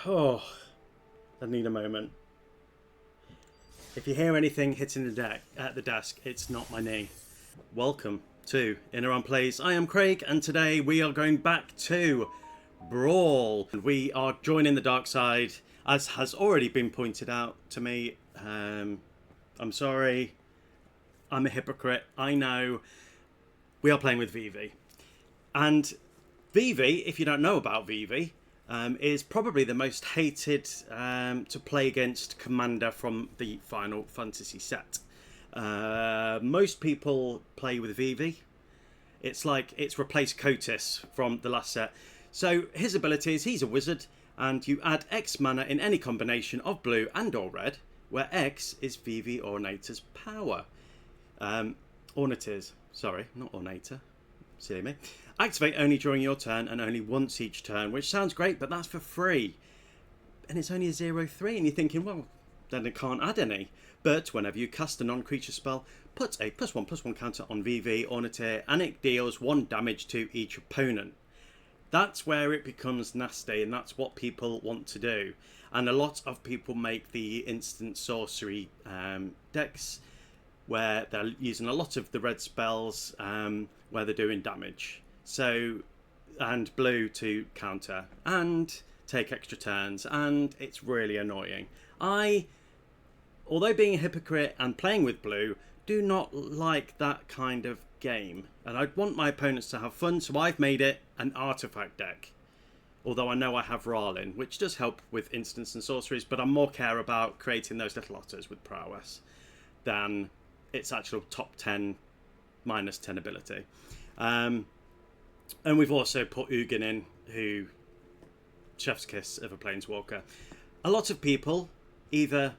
Oh, I need a moment. If you hear anything hitting the deck at the desk, it's not my knee. Welcome to Inner on Plays. I am Craig, and today we are going back to Brawl. We are joining the dark side, as has already been pointed out to me. I'm sorry. I'm a hypocrite. I know. We are playing with Vivi. And Vivi, if you don't know about Vivi, is probably the most hated to play against commander from the Final Fantasy set. Most people play with Vivi. It's like it's replaced Kotis from the last set. So his ability is he's a wizard, and you add X mana in any combination of blue and or red, where X is Vivi Ornitier's power. Ornitiers, sorry, not Ornator. Silly me. Activate only during your turn and only once each turn, which sounds great, but that's for free. And it's only a 0/3, and you're thinking, well, then it can't add any. But whenever you cast a non-creature spell, put a +1/+1 counter on Vivi Ornitier, and it deals 1 damage to each opponent. That's where it becomes nasty, and that's what people want to do. And a lot of people make the instant sorcery decks, where they're using a lot of the red spells, where they're doing damage. So, and blue to counter and take extra turns, and it's really annoying. Although being a hypocrite and playing with blue, do not like that kind of game. And I want my opponents to have fun, so I've made it an artifact deck. Although I know I have Brawl in, which does help with instants and sorceries, but I more care about creating those little otters with prowess than its actual top 10 -10 ability. And we've also put Ugin in, who chef's kiss of a planeswalker. A lot of people either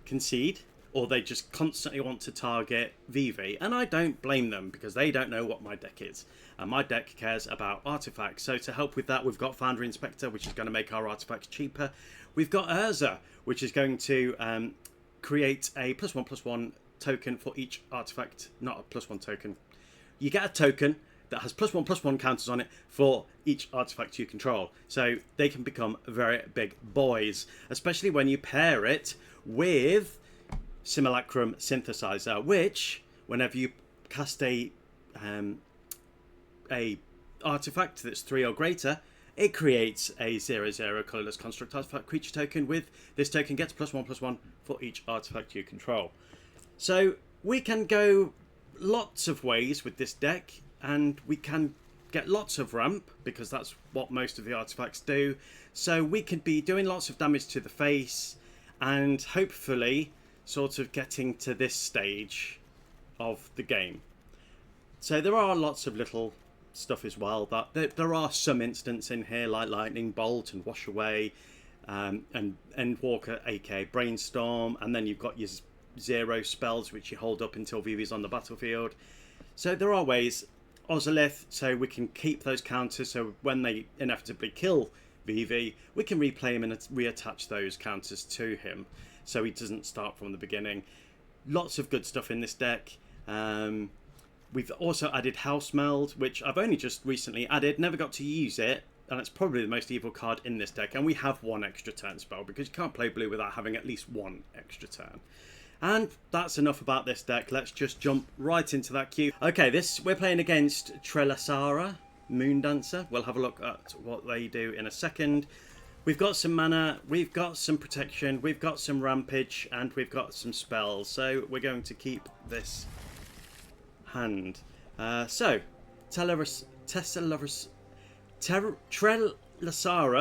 concede or they just constantly want to target Vivi, and I don't blame them because they don't know what my deck is, and my deck cares about artifacts. So to help with that, we've got Foundry Inspector, which is going to make our artifacts cheaper. We've got Urza, which is going to create a +1/+1 token for each artifact. Not a +1 token. You get a token that has +1/+1 counters on it for each artifact you control. So they can become very big boys, especially when you pair it with Simulacrum Synthesizer, which, whenever you cast a artifact that's 3 or greater, it creates a 0/0 colorless construct artifact creature token. With this token gets +1/+1 for each artifact you control. So we can go lots of ways with this deck, and we can get lots of ramp because that's what most of the artifacts do. So we could be doing lots of damage to the face and hopefully sort of getting to this stage of the game. So there are lots of little stuff as well. That there are some instances in here like Lightning Bolt and Wash Away, and Endwalker, aka Brainstorm, and then you've got your 0 spells which you hold up until Vivi's on the battlefield. So there are ways. Ozolith, so we can keep those counters, so when they inevitably kill Vivi, we can replay him and reattach those counters to him, so he doesn't start from the beginning. Lots of good stuff in this deck. We've also added House Meld, which I've only just recently added, never got to use it, and it's probably the most evil card in this deck, and we have 1 extra turn spell, because you can't play blue without having at least 1 extra turn. And that's enough about this deck. Let's just jump right into that queue. Okay, we're playing against Trelasara, Moondancer. We'll have a look at what they do in a second. We've got some mana, we've got some protection, we've got some rampage, and we've got some spells. So we're going to keep this hand. So, Trelasara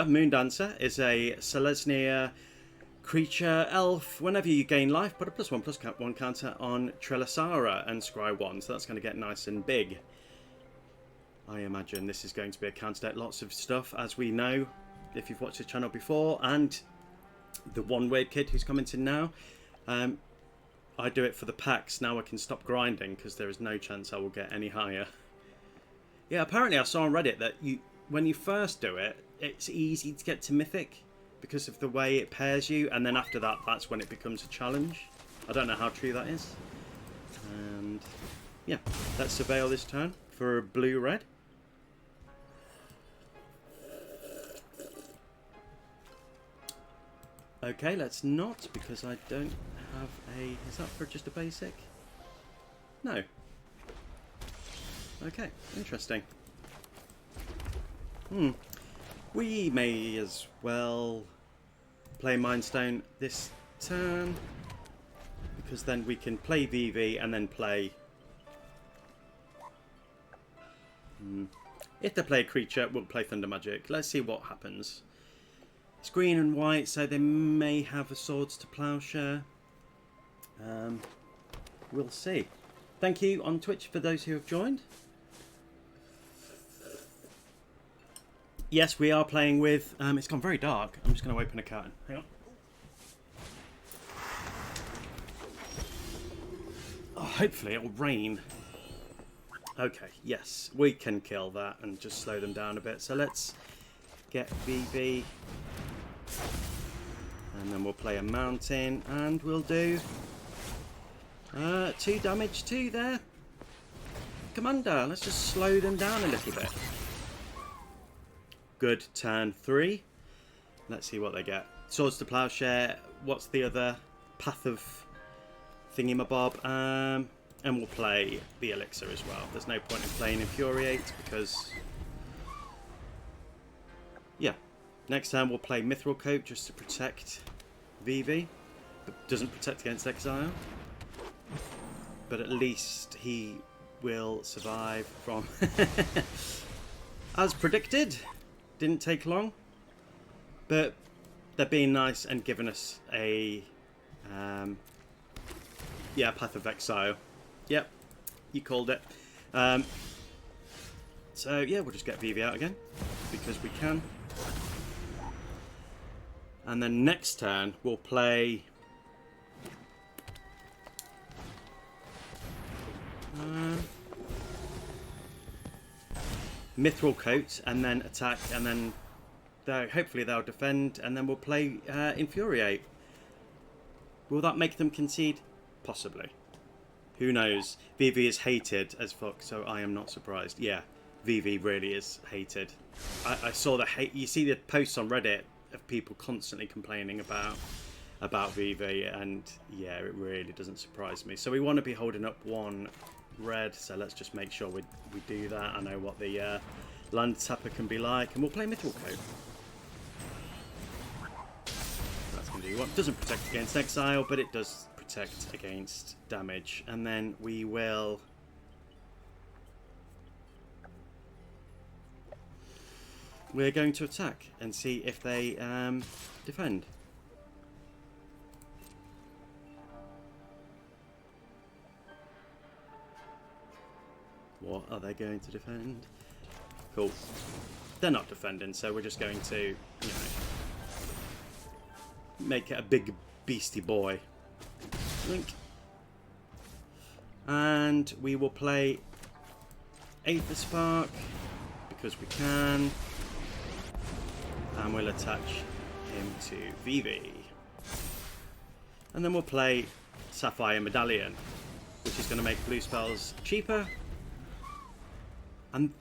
Moondancer is a Selesnya creature elf. Whenever you gain life, put a +1/+1 counter on Trelasara and scry 1. So that's going to get nice and big. I imagine this is going to be a counter deck. Lots of stuff, as we know, if you've watched the channel before, and the one weird kid who's coming in now. I do it for the packs. Now I can stop grinding because there is no chance I will get any higher. Yeah, apparently I saw on Reddit that when you first do it, it's easy to get to Mythic because of the way it pairs you, and then after that, that's when it becomes a challenge. I don't know how true that is. And yeah, let's surveil this turn for blue-red. Okay, let's not, because I don't have a... Is that for just a basic? No. Okay, interesting. We may as well play Mindstone this turn, because then we can play Vivi and then play... If they play a creature, we'll play Thunder Magic. Let's see what happens. It's green and white, so they may have a Swords to Plowshare. We'll see. Thank you on Twitch for those who have joined. Yes, we are playing with... it's gone very dark. I'm just going to open a curtain. Hang on. Oh, hopefully it'll rain. Okay, yes. We can kill that and just slow them down a bit. So let's get Vivi. And then we'll play a mountain. And we'll do... 2 damage, 2 there. Commander, let's just slow them down a little bit. Good, turn 3. Let's see what they get. Swords to Plowshare. What's the other? Path of Thingy-mabob. And we'll play the Elixir as well. There's no point in playing Infuriate because... Yeah. Next time we'll play Mithril Coat just to protect Vivi. But doesn't protect against exile. But at least he will survive from... As predicted. Didn't take long. But they're being nice and giving us a... yeah, Path of Exile. Yep, you called it. So yeah, we'll just get Vivi out again because we can. And then next turn we'll play Mithril Coat and then attack, and then hopefully they'll defend, and then we'll play Infuriate. Will that make them concede? Possibly. Who knows? Vivi is hated as fuck, so I am not surprised. Yeah, Vivi really is hated. I saw the hate. You see the posts on Reddit of people constantly complaining about Vivi, and yeah, it really doesn't surprise me. So we want to be holding up 1 red, so let's just make sure we do that. I know what the land tapper can be like, and we'll play Mithril Coat. That's going to do what doesn't protect against exile, but it does protect against damage. And then we will we're going to attack and see if they defend. What are they going to defend? Cool. They're not defending, so we're just going to, you know, make it a big beastie boy. Link. And we will play Aether Spark because we can. And we'll attach him to Vivi. And then we'll play Sapphire Medallion, which is going to make blue spells cheaper. And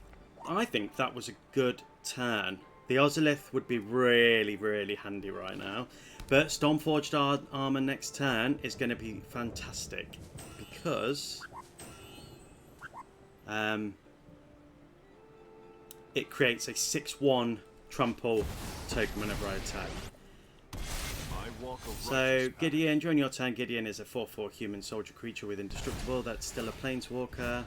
I think that was a good turn. The Ozolith would be really, really handy right now. But Stormforged Armor next turn is going to be fantastic. Because it creates a 6/1 trample token whenever I attack. So Gideon, during your turn, Gideon is a 4/4 human soldier creature with indestructible. That's still a planeswalker.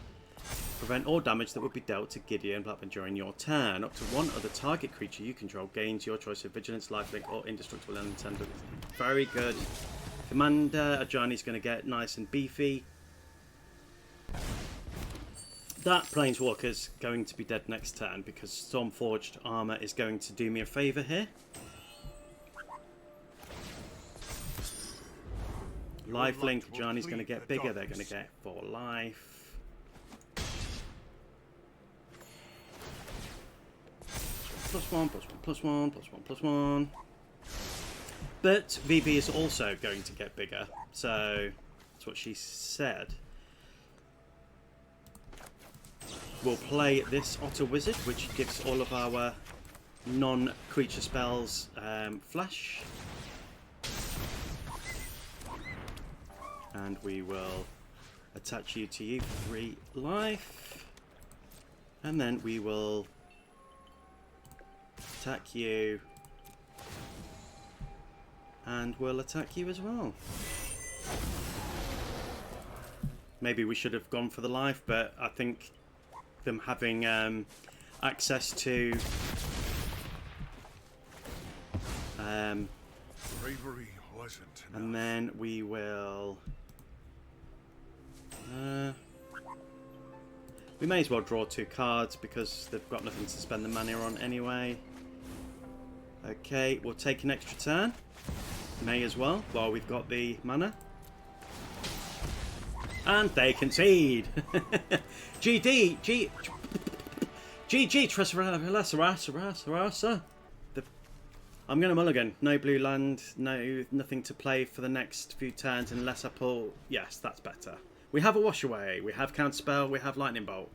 Prevent all damage that would be dealt to Gideon Blackburn during your turn. Up to 1 other target creature you control gains your choice of Vigilance, Lifelink, or Indestructible Unintended. Very good. Commander Ajani's going to get nice and beefy. That Planeswalker's going to be dead next turn because Stormforged Armor is going to do me a favour here. Lifelink, Ajani's going to get bigger. They're going to get 4 life. +1, +1, +1, +1, +1. But Vivi is also going to get bigger, so that's what she said. We'll play this Otter Wizard, which gives all of our non-creature spells flash. And we will attach you to you for 3 life. And then we will attack you. And we'll attack you as well. Maybe we should have gone for the life, but I think them having access to bravery wasn't enough. and then we will we may as well draw 2 cards because they've got nothing to spend the mana on anyway. Okay, we'll take an extra turn. May as well while we've got the mana. And they concede. GG Tressarasa. I'm going to mulligan. No blue land, nothing to play for the next few turns unless I pull. Yes, that's better. We have a wash away, we have counterspell, we have lightning bolt.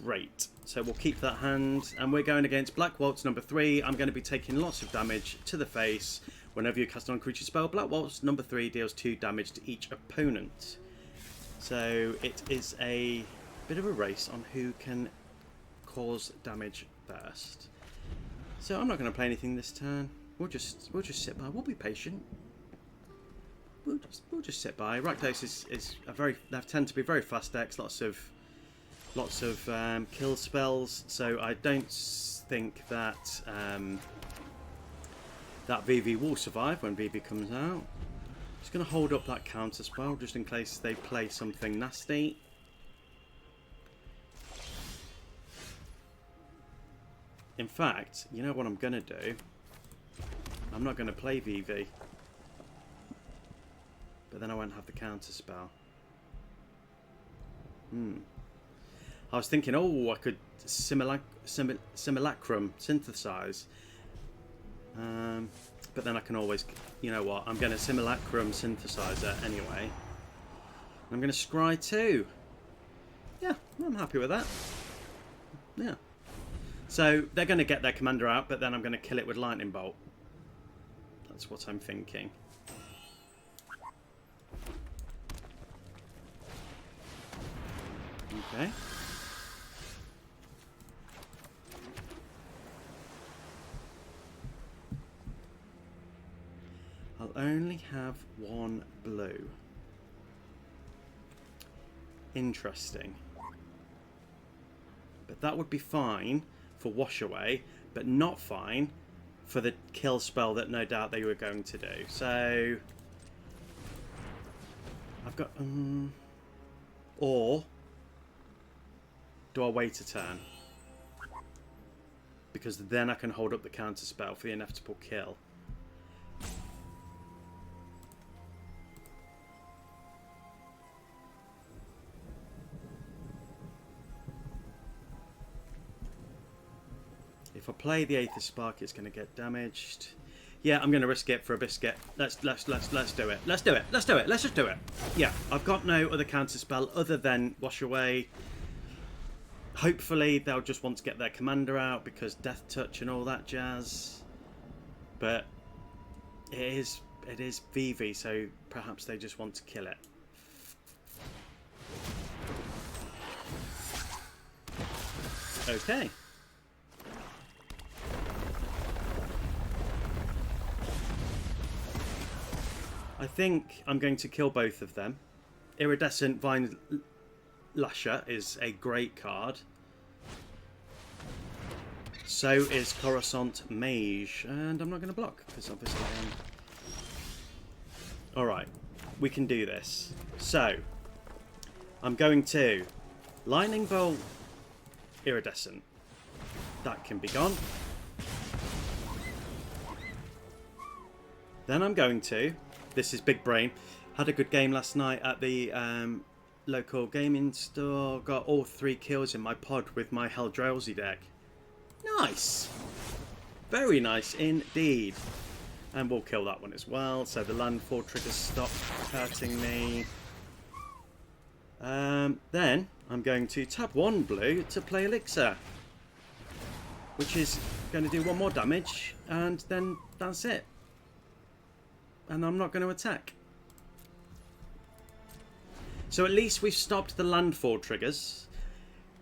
Great. So we'll keep that hand, and we're going against Black Waltz number 3. I'm going to be taking lots of damage to the face. Whenever you cast on a creature spell, Black Waltz number 3 deals 2 damage to each opponent. So it is a bit of a race on who can cause damage first. So I'm not going to play anything this turn. We'll just sit by. We'll be patient. We'll just sit by. Rakdos is a they tend to be very fast decks. Lots of kill spells. So I don't think that that Vivi will survive when Vivi comes out. Just going to hold up that counter spell just in case they play something nasty. In fact, you know what I'm going to do? I'm not going to play Vivi. But then I won't have the counter spell. I was thinking, oh, I could simulacrum synthesize. But then I can always, you know what, I'm going to simulacrum synthesizer anyway. I'm going to scry 2. Yeah, I'm happy with that. Yeah. So they're going to get their commander out, but then I'm going to kill it with lightning bolt. That's what I'm thinking. Okay. I'll only have 1 blue. Interesting. But that would be fine for wash away, but not fine for the kill spell that no doubt they were going to do. So I've got or do I wait a turn? Because then I can hold up the counter spell for the inevitable kill. If I play the Aether Spark, it's going to get damaged. Yeah, I'm going to risk it for a biscuit. Let's do it. Let's do it. Let's just do it. Yeah, I've got no other counter spell other than Wash Away. Hopefully they'll just want to get their commander out because Death Touch and all that jazz. But it is Vivi, so perhaps they just want to kill it. Okay. I think I'm going to kill both of them. Iridescent Vine Lasher is a great card. So is Coruscant Mage. And I'm not going to block, because obviously I am. Alright, we can do this. So, I'm going to Lightning Bolt Iridescent. That can be gone. Then I'm going to... This is Big Brain. Had a good game last night at the local gaming store. Got all 3 kills in my pod with my Helldrowsy deck. Nice! Very nice indeed. And we'll kill that one as well. So the landfall triggers stop hurting me. Then I'm going to tap 1 blue to play Elixir. Which is going to do 1 more damage. And then that's it. And I'm not going to attack. So at least we've stopped the landfall triggers.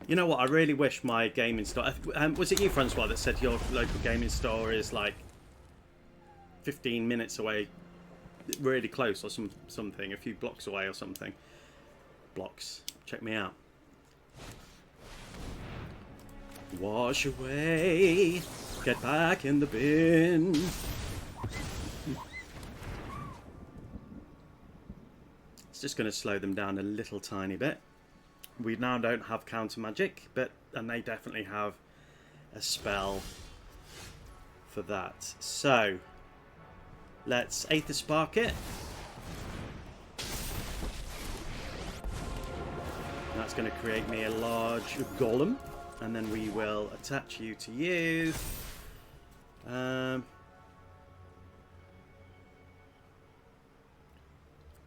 You know what? I really wish my gaming store... was it you, Francois, that said your local gaming store is like 15 minutes away, really close, or something, a few blocks away or something? Blocks. Check me out. Wash away. Get back in the bin. It's just going to slow them down a little tiny bit. We now don't have counter magic, and they definitely have a spell for that. So let's Aether Spark it. That's going to create me a large golem, and then we will attach you to you.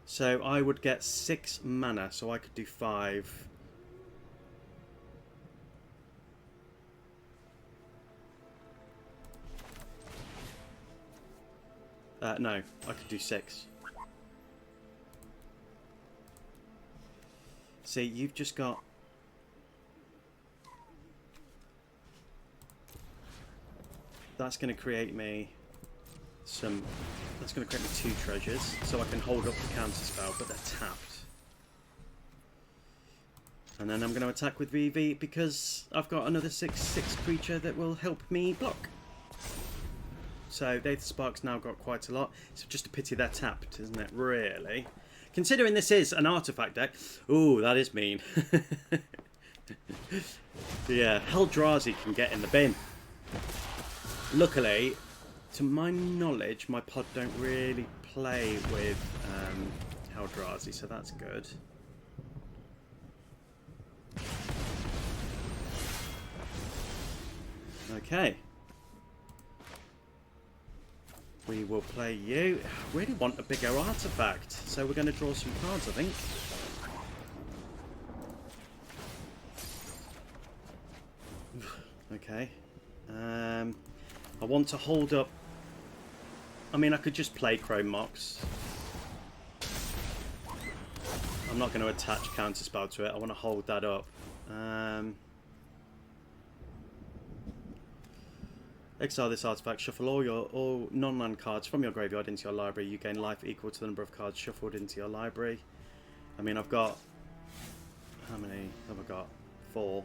So I would get 6 mana, so I could do 5. No, I could do 6. See, you've just got... That's going to create me some... That's going to create me 2 treasures, so I can hold up the counter spell, but they're tapped. And then I'm going to attack with Vivi because I've got another 6/6 creature that will help me block. So Aether Spark's now got quite a lot. It's just a pity they're tapped, isn't it? Really? Considering this is an artifact deck. Ooh, that is mean. Yeah, Eldrazi can get in the bin. Luckily, to my knowledge, my pod don't really play with Eldrazi, so that's good. Okay. We will play you. I really want a bigger artifact, so we're going to draw some cards, I think. Okay. I want to hold up... I mean, I could just play Chrome Mox. I'm not going to attach Counterspell to it. I want to hold that up. Exile this artifact. Shuffle all non-land cards from your graveyard into your library. You gain life equal to the number of cards shuffled into your library. I mean, I've got... How many have I got? 4.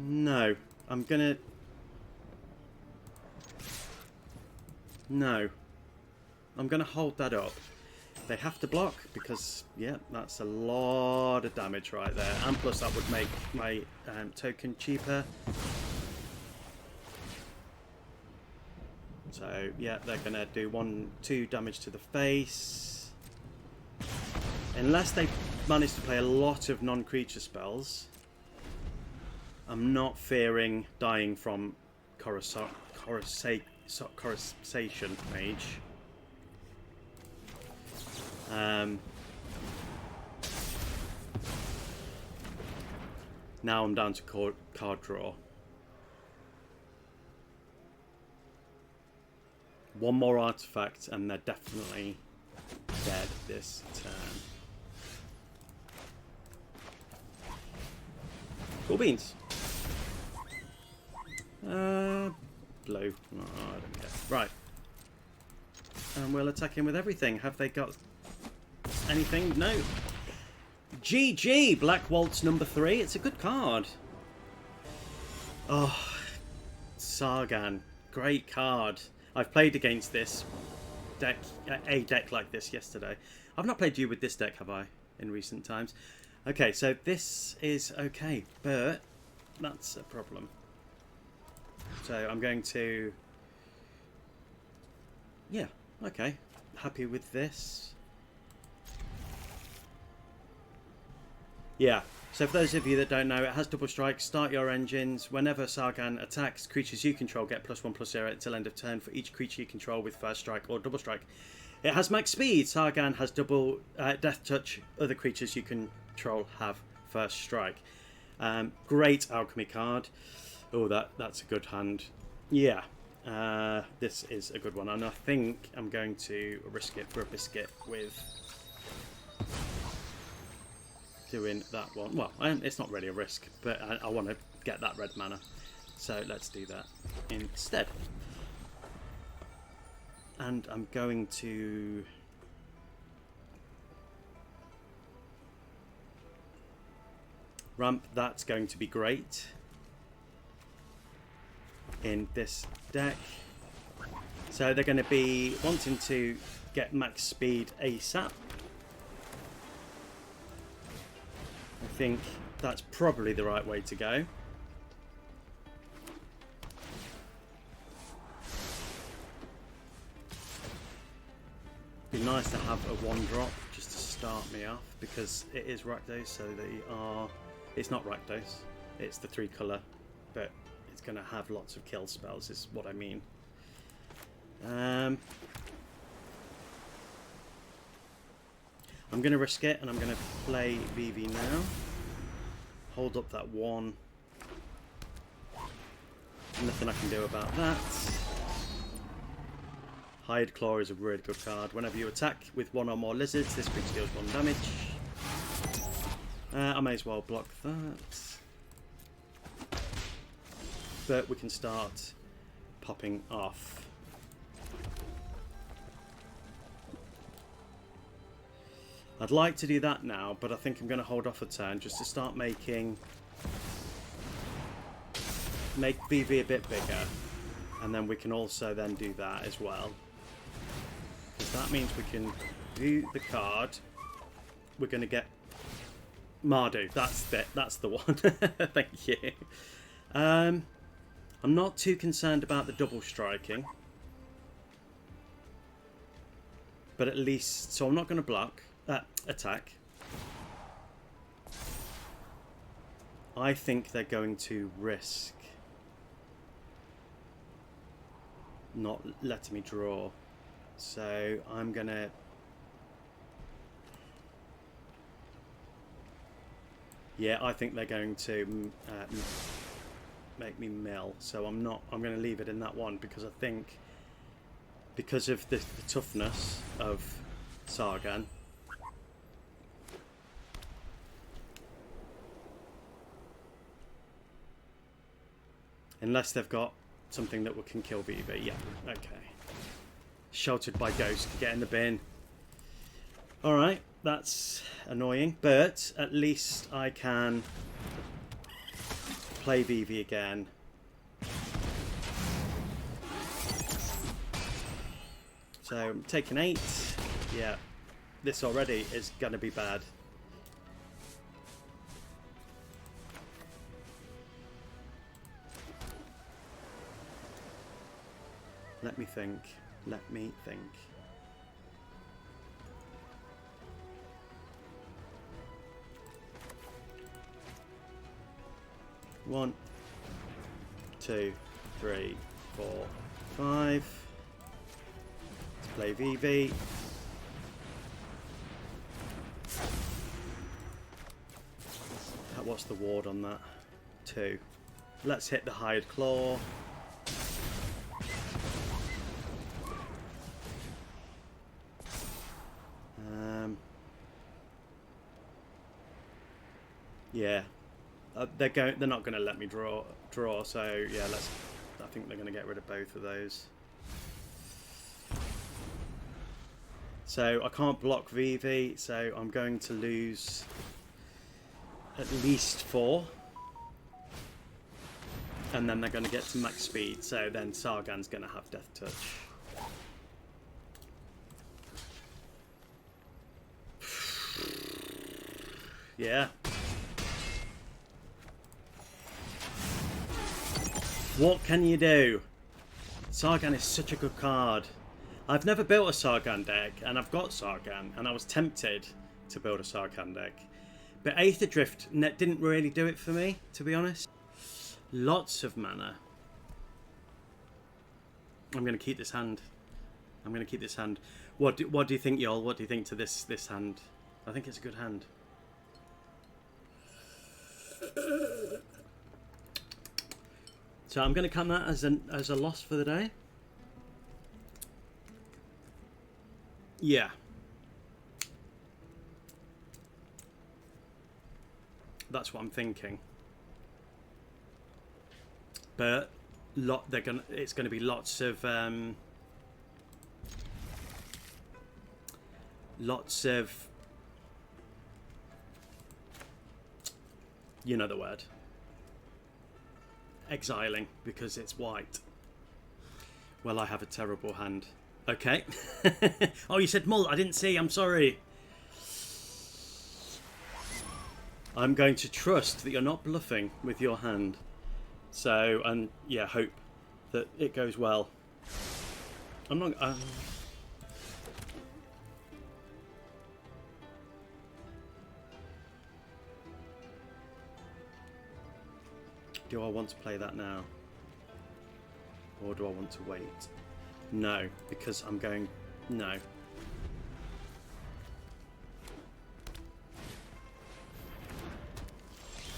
No. I'm gonna... No. I'm gonna hold that up. They have to block because, yeah, that's a lot of damage right there. And plus that would make my token cheaper. So, yeah, they're going to do 1-2 damage to the face. Unless they manage to play a lot of non-creature spells, I'm not fearing dying from Coruscation Mage. Now I'm down to card draw. One more artifact and they're definitely dead this turn. Cool beans. Blue. Oh, I don't care. Right. And we'll attack him with everything. Have they got anything? No. GG! Black Waltz number 3. It's a good card. Oh, Sargan. Great card. I've played against this deck, a deck like this yesterday. I've not played you with this deck, have I, in recent times? Okay, so this is okay, but that's a problem. So I'm going to... Yeah, okay. Happy with this. Yeah, so for those of you that don't know, it has double strike. Start your engines. Whenever Sargan attacks, creatures you control get +1/+0 until end of turn for each creature you control with first strike or double strike. It has max speed. Sargan has double death touch. Other creatures you control have first strike. Great alchemy card. Oh, that's a good hand. Yeah, this is a good one, and I think I'm going to risk it for a biscuit with doing that one. Well, it's not really a risk, but I want to get that red mana. So let's do that instead. And I'm going to... ramp, that's going to be great in this deck. So they're going to be wanting to get max speed ASAP. I think that's probably the right way to go. Be nice to have a 1-drop just to start me off, because it is Rakdos, so they are... It's not Rakdos, it's the 3 colour, but it's going to have lots of kill spells is what I mean. I'm going to risk it, and I'm going to play Vivi now. Hold up that 1. Nothing I can do about that. Hide Claw is a really good card. Whenever you attack with 1 or more lizards, this creature deals 1 damage. I may as well block that. But we can start popping off. I'd like to do that now, but I think I'm going to hold off a turn just to start make Vivi a bit bigger, and then we can also then do that as well. Because that means we can do the card. We're going to get Mardu. That's the one. Thank you. I'm not too concerned about the double striking, but at least, so I'm not going to block. Attack. I think they're going to risk not letting me draw, so I'm gonna I think they're going to make me mill, so I'm going to leave it in that one, because I think because of the toughness of Sargon, unless they've got something that can kill Vivi. Yeah, okay. Sheltered by Ghost, get in the bin. Alright, that's annoying, but at least I can play Vivi again. So I'm taking 8. Yeah, this already is going to be bad. Let me think. Let me think. One, 2, 3, 4, 5. Let's play Vivi. What's the ward on that? 2. Let's hit the Hide Claw. Yeah, they're not going to let me draw. So yeah, I think they're going to get rid of both of those. So I can't block Vivi, so I'm going to lose at least 4, and then they're going to get to max speed. So then Sargon's going to have Death Touch. Yeah. What can you do? Sargon is such a good card. I've never built a Sargon deck, and I've got Sargon, and I was tempted to build a Sargon deck. But Aether Drift didn't really do it for me, to be honest. Lots of mana. I'm going to keep this hand. I'm going to keep this hand. What do you think, y'all? What do you think to this hand? I think it's a good hand. So I'm going to count that as a loss for the day. Yeah. That's what I'm thinking. But it's gonna be lots of you know the word, exiling, because it's white. Well, I have a terrible hand. Okay. Oh, you said mull. I didn't see. I'm sorry. I'm going to trust that you're not bluffing with your hand. So, and yeah, hope that it goes well. I'm not... do I want to play that now? Or do I want to wait? No, because I'm going... No.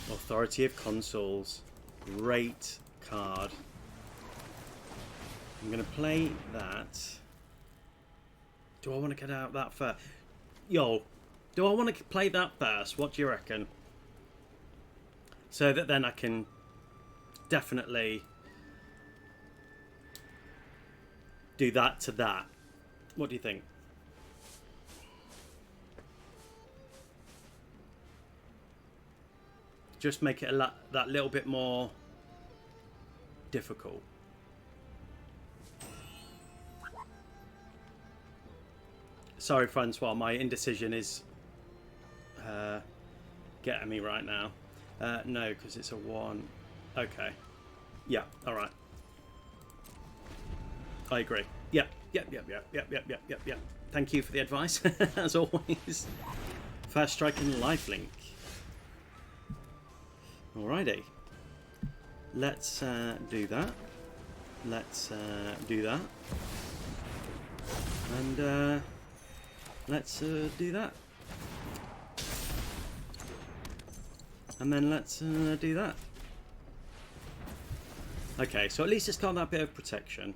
Authority of Consuls. Great card. I'm going to play that. Do I want to get out that first? Yo, do I want to play that first? What do you reckon? So that then I can definitely do that to that. What do you think? Just make it that little bit more difficult. Sorry, Francois, my indecision is getting me right now. No, because it's a 1. Okay. Yeah, alright. I agree. Yep. Thank you for the advice, as always. First strike and lifelink. Alrighty. Let's do that. Let's do that. And let's do that. And then let's do that. Okay, so at least it's got that bit of protection.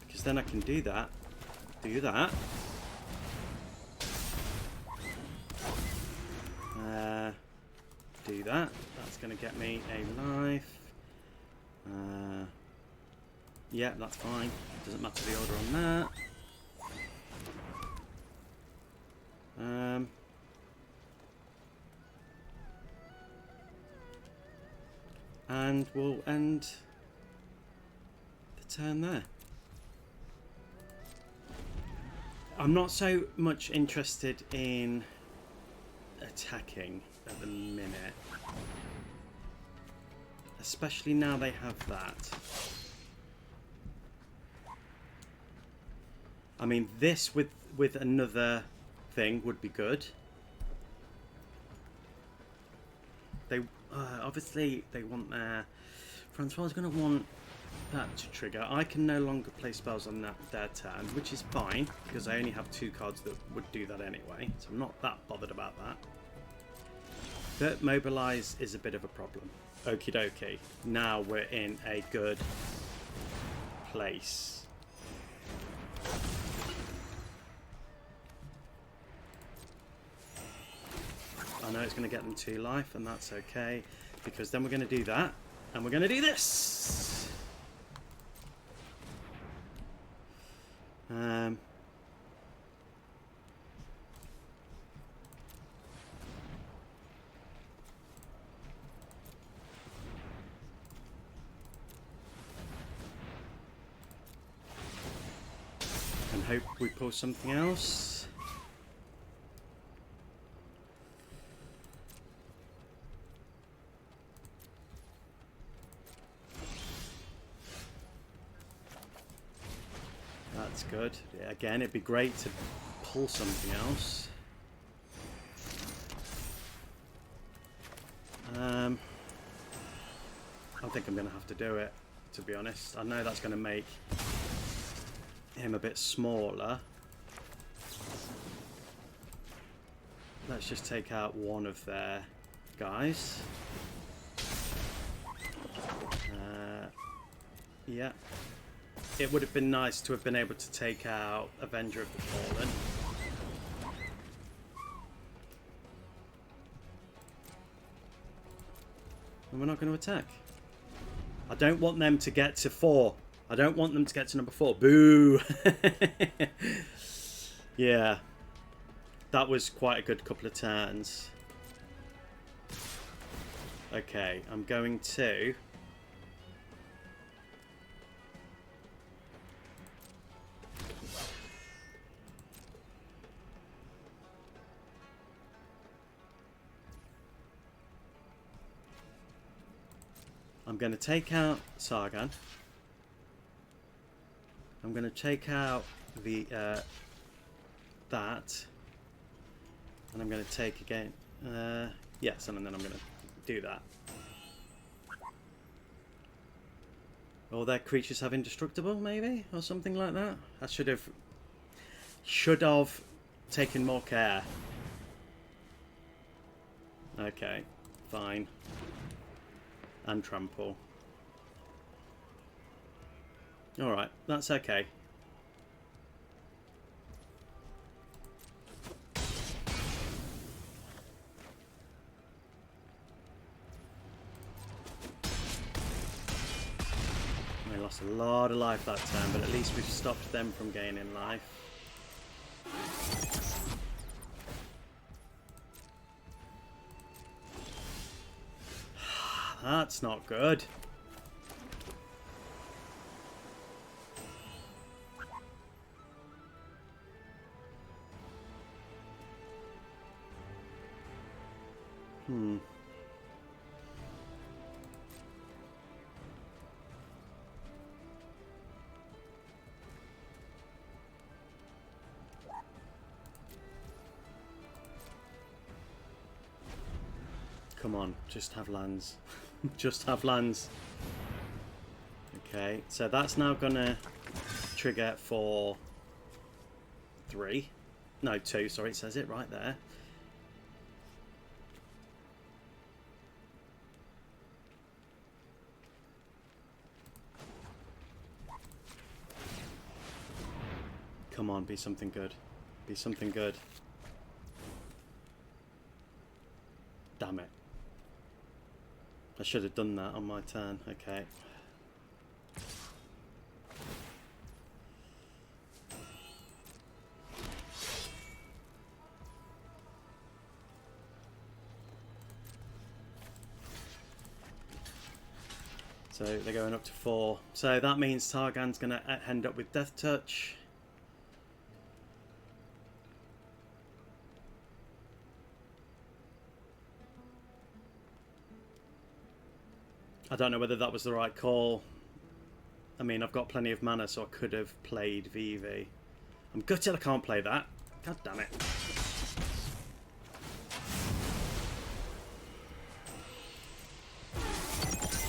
Because then I can do that. Do that. Do that. That's going to get me a life. Yeah, that's fine. Doesn't matter the order on that. And we'll end the turn there. I'm not so much interested in attacking at the minute. Especially now they have that. I mean, this with another thing would be good. They obviously they want their... Francois is going to want that to trigger. I can no longer play spells on their turn, which is fine because I only have 2 cards that would do that anyway. So I'm not that bothered about that. But mobilize is a bit of a problem. Okie dokie. Now we're in a good place. I know it's going to get them 2 life, and that's okay, because then we're going to do that, and we're going to do this. And hope we pull something else. That's good. Yeah, again, it'd be great to pull something else. I think I'm going to have to do it, to be honest. I know that's going to make him a bit smaller. Let's just take out one of their guys. Yeah. It would have been nice to have been able to take out Avenger of the Fallen. And we're not going to attack. I don't want them to get to 4. I don't want them to get to number 4. Boo! Yeah. That was quite a good couple of turns. Okay, I'm going to... I'm going to take out Sargon. I'm going to take out the that, and I'm going to take again. Yes, and then I'm going to do that. Or their creatures have indestructible, maybe, or something like that. I should have taken more care. Okay, fine. And trample. Alright, that's okay. They lost a lot of life that time, but at least we've stopped them from gaining life. That's not good. Come on, just have lands. Just have lands. Okay, so that's now gonna trigger for 3. No, 2, sorry, it says it right there. Come on, be something good. Be something good. Damn it. I should have done that on my turn. Okay. So they're going up to 4. So that means Targan's going to end up with Death Touch. I don't know whether that was the right call. I mean, I've got plenty of mana, so I could have played Vivi. I'm gutted I can't play that. God damn it.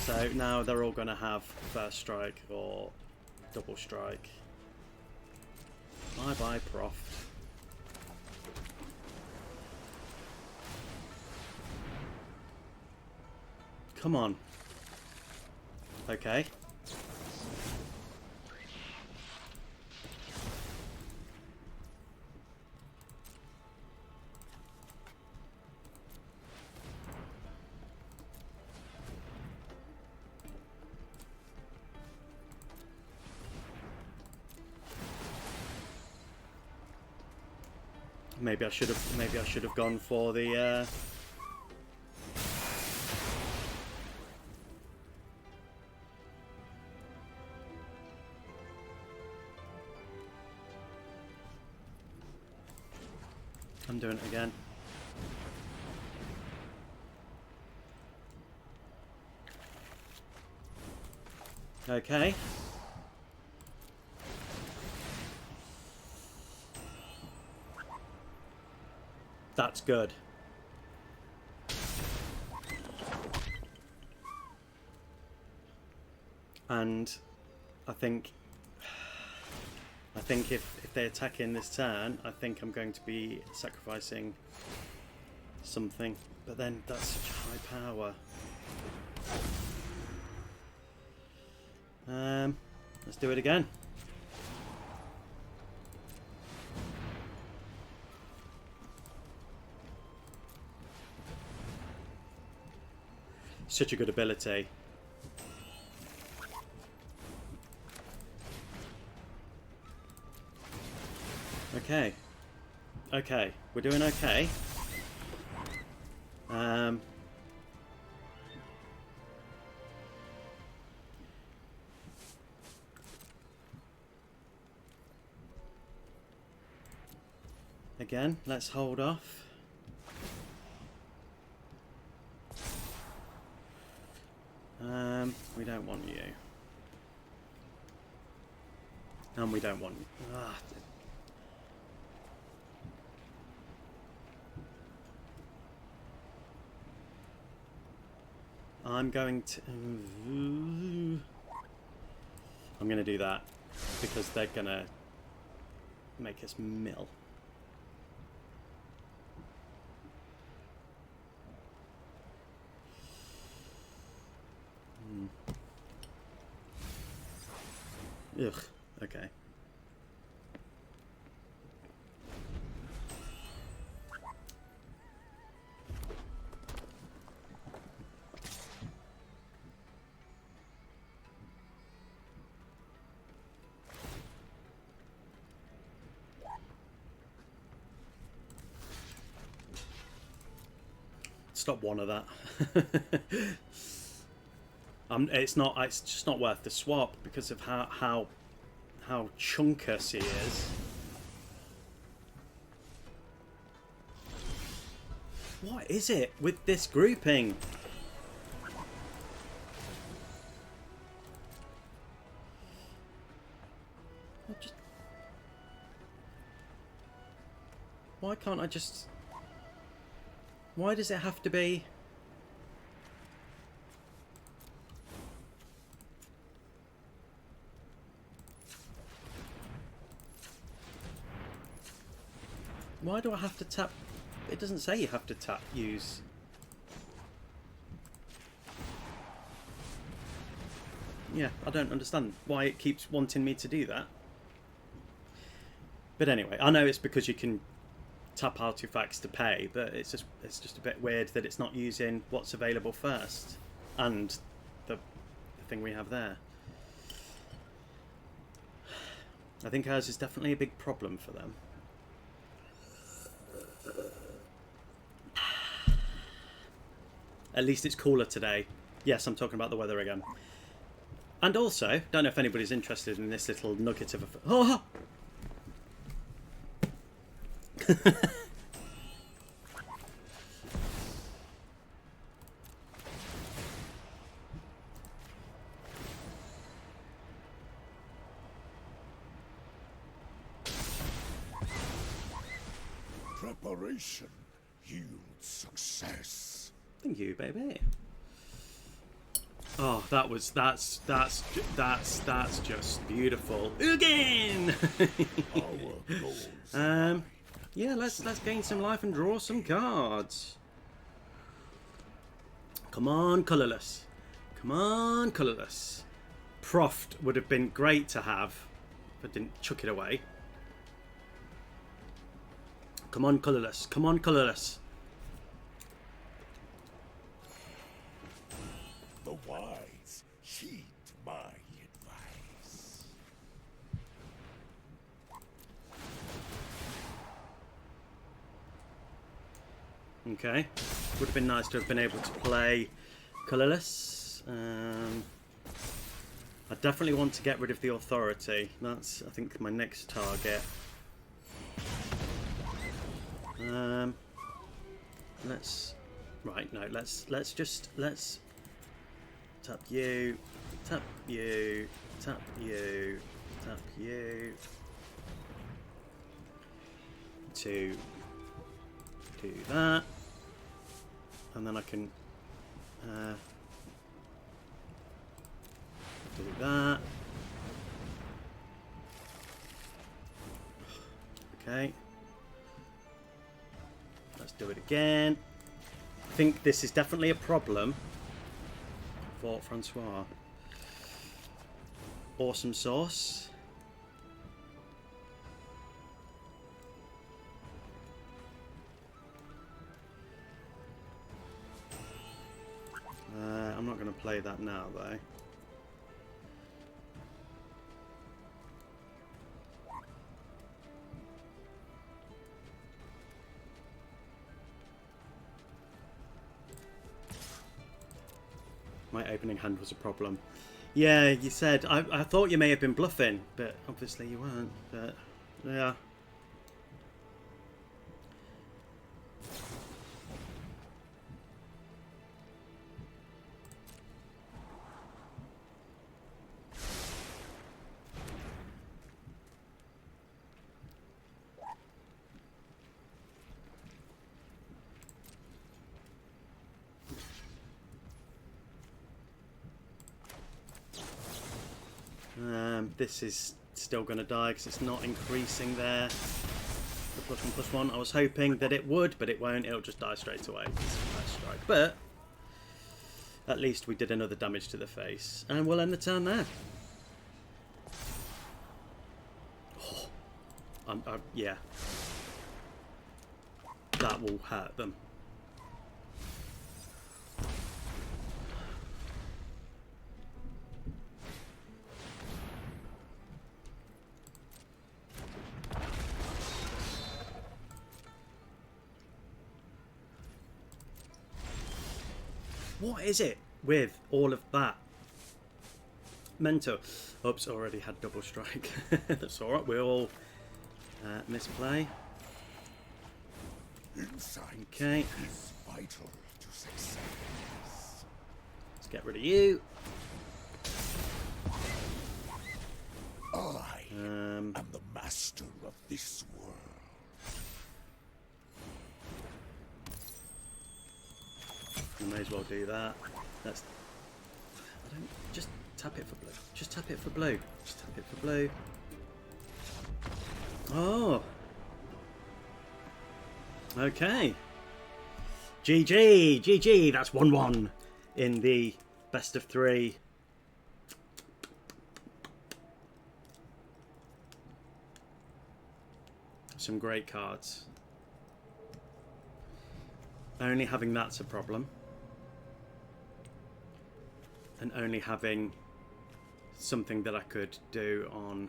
So now they're all going to have first strike or double strike. Bye bye, Prof. Come on. Okay. Maybe I should have gone for the I'm doing it again. Okay. That's good. And I think if they attack in this turn, I think I'm going to be sacrificing something. But then that's such high power. Let's do it again. Such a good ability. Okay. Okay, we're doing okay. Again, let's hold off. We don't want you. And we don't want you. Ah. I'm going to do that because they're going to make us mill. Ugh, okay. Stop one of that. It's just not worth the swap because of how chunkus he is. What is it with this grouping? Why can't I just... Why does it have to be... Why do I have to tap? It doesn't say you have to tap use. Yeah, I don't understand why it keeps wanting me to do that. But anyway, I know it's because you can tap artifacts to pay, but it's just a bit weird that it's not using what's available first and the thing we have there. I think ours is definitely a big problem for them. At least it's cooler today. Yes, I'm talking about the weather again. And also, don't know if anybody's interested in this little nugget of a... Oh! Preparation yields success. Thank you, baby. Oh, that's just beautiful. Again. Yeah, let's gain some life and draw some cards. Come on, colourless. Come on, colourless. Proft would have been great to have, but didn't chuck it away. Come on, colourless. Come on, colourless. The wise heed my advice. Okay. Would have been nice to have been able to play colourless. I definitely want to get rid of the authority. That's, I think, my next target. Let's tap you, tap you, tap you, tap you to do that, and then I can do that. Okay. Let's do it again. I think this is definitely a problem for Francois. awesome sauce. I'm not going to play that now, though. My opening hand was a problem. Yeah, you said. I thought you may have been bluffing, but obviously you weren't. But, yeah. This is still going to die because it's not increasing there. The +1/+1. I was hoping that it would, but it won't. It'll just die straight away. First strike. But at least we did another damage to the face. And we'll end the turn there. Oh, yeah. That will hurt them. What is it with all of that? Mental. Oops, already had double strike. That's alright, we all misplay. Insight okay. is vital to success. Let's get rid of you. I am the master of this world. We may as well do that. That's. I don't. Just tap it for blue. Just tap it for blue. Just tap it for blue. Oh. Okay. GG. GG. That's 1-1 in the best of 3. Some great cards. Only having that's a problem. And only having something that I could do on...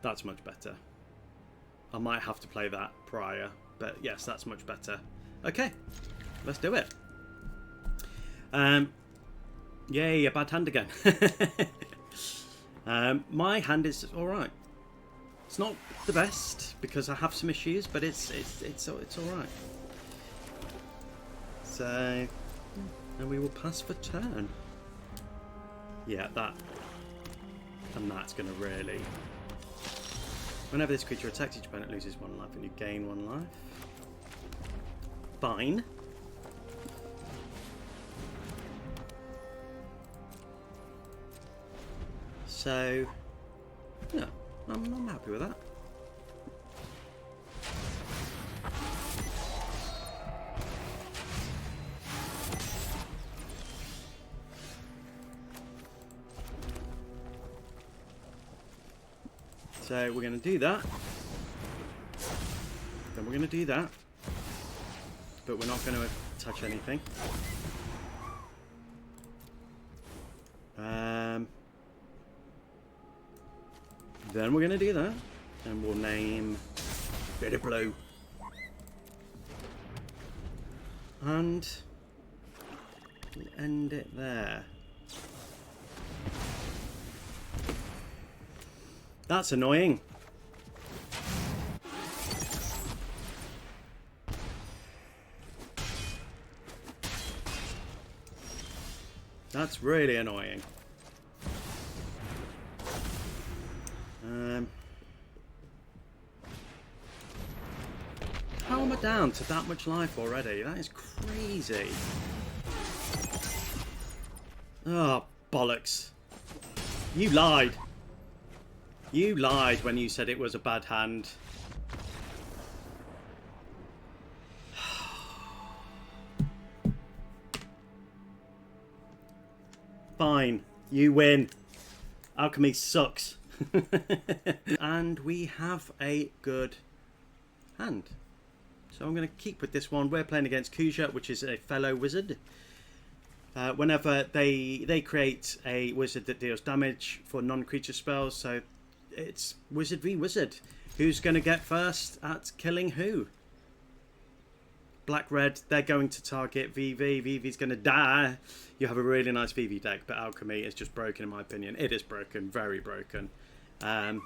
That's much better. I might have to play that prior, but yes, that's much better. Okay, let's do it. Yay, a bad hand again. My hand is alright. It's not the best because I have some issues, but it's all right. So, and we will pass for turn. Yeah, that and that's going to really. Whenever this creature attacks, each opponent loses 1 life, and you gain 1 life. Fine. So, yeah. I'm happy with that. So we're going to do that. Then we're going to do that. But we're not going to touch anything. Then we're going to do that. And we'll name Bit of Blue. And we'll end it there. That's annoying. That's really annoying. How am I down to that much life already? That is crazy. Oh, bollocks. You lied. You lied when you said it was a bad hand. Fine. You win. Alchemy sucks. And we have a good hand. So I'm going to keep with this one. We're playing against Kuja, which is a fellow wizard. Whenever they create a wizard that deals damage for non-creature spells, so it's wizard v wizard. Who's going to get first at killing who? Black-red, they're going to target Vivi. Vivi's going to die. You have a really nice Vivi deck, but Alchemy is just broken in my opinion. It is broken, very broken. I'm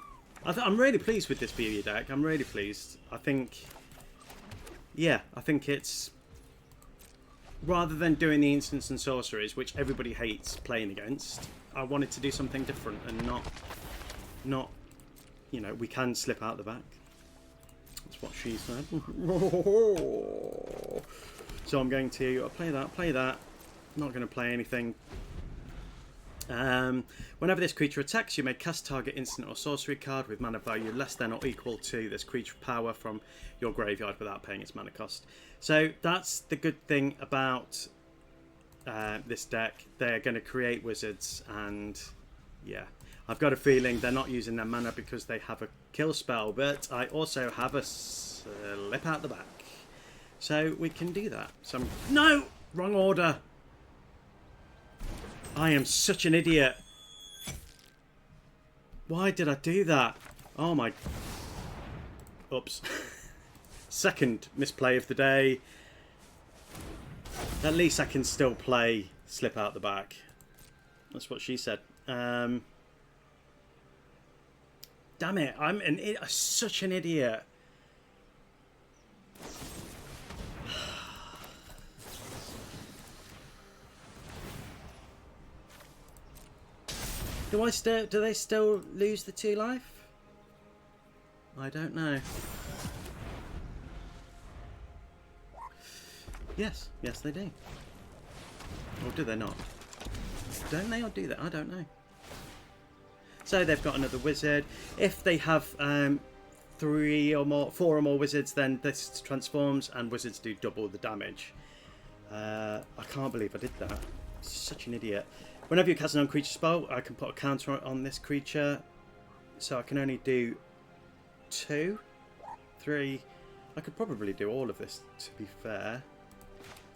really pleased with this Vivi deck. I'm really pleased. I think it's... Rather than doing the instants and sorceries, which everybody hates playing against, I wanted to do something different and not, you know, we can slip out the back. That's what she said. So I'm going to play that. Not going to play anything. Whenever this creature attacks, you may cast target instant or sorcery card with mana value less than or equal to this creature power from your graveyard without paying its mana cost. So that's the good thing about this deck. They're going to create wizards, and yeah, I've got a feeling they're not using their mana because they have a kill spell, but I also have a slip out the back. So we can do that. So no! Wrong order! I am such an idiot. Why did I do that? Oh my... Oops. Second misplay of the day. At least I can still play slip out the back. That's what she said. Damn it. I'm such an idiot. Do they still lose the 2 life? I don't know. Yes, they do. Or do they not? Don't they, or do they? I don't know. So they've got another wizard. If they have 4 or more wizards, then this transforms, and wizards do double the damage. I can't believe I did that. Such an idiot. Whenever you cast a non-creature spell, I can put a counter on this creature. So I can only do 2, 3. I could probably do all of this, to be fair.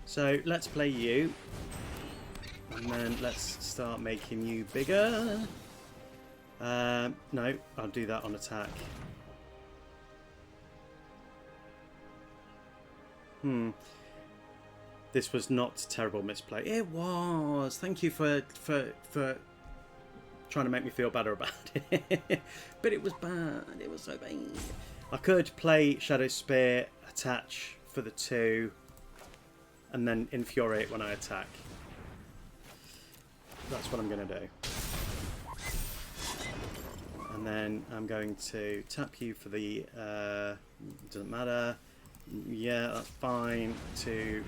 So let's play you. And then let's start making you bigger. No, I'll do that on attack. This was not a terrible misplay. It was. Thank you for trying to make me feel better about it. But it was bad. It was so bad. I could play Shadow Spear, attach for the 2, and then infuriate when I attack. That's what I'm going to do. And then I'm going to tap you for the... doesn't matter. Yeah, that's fine. To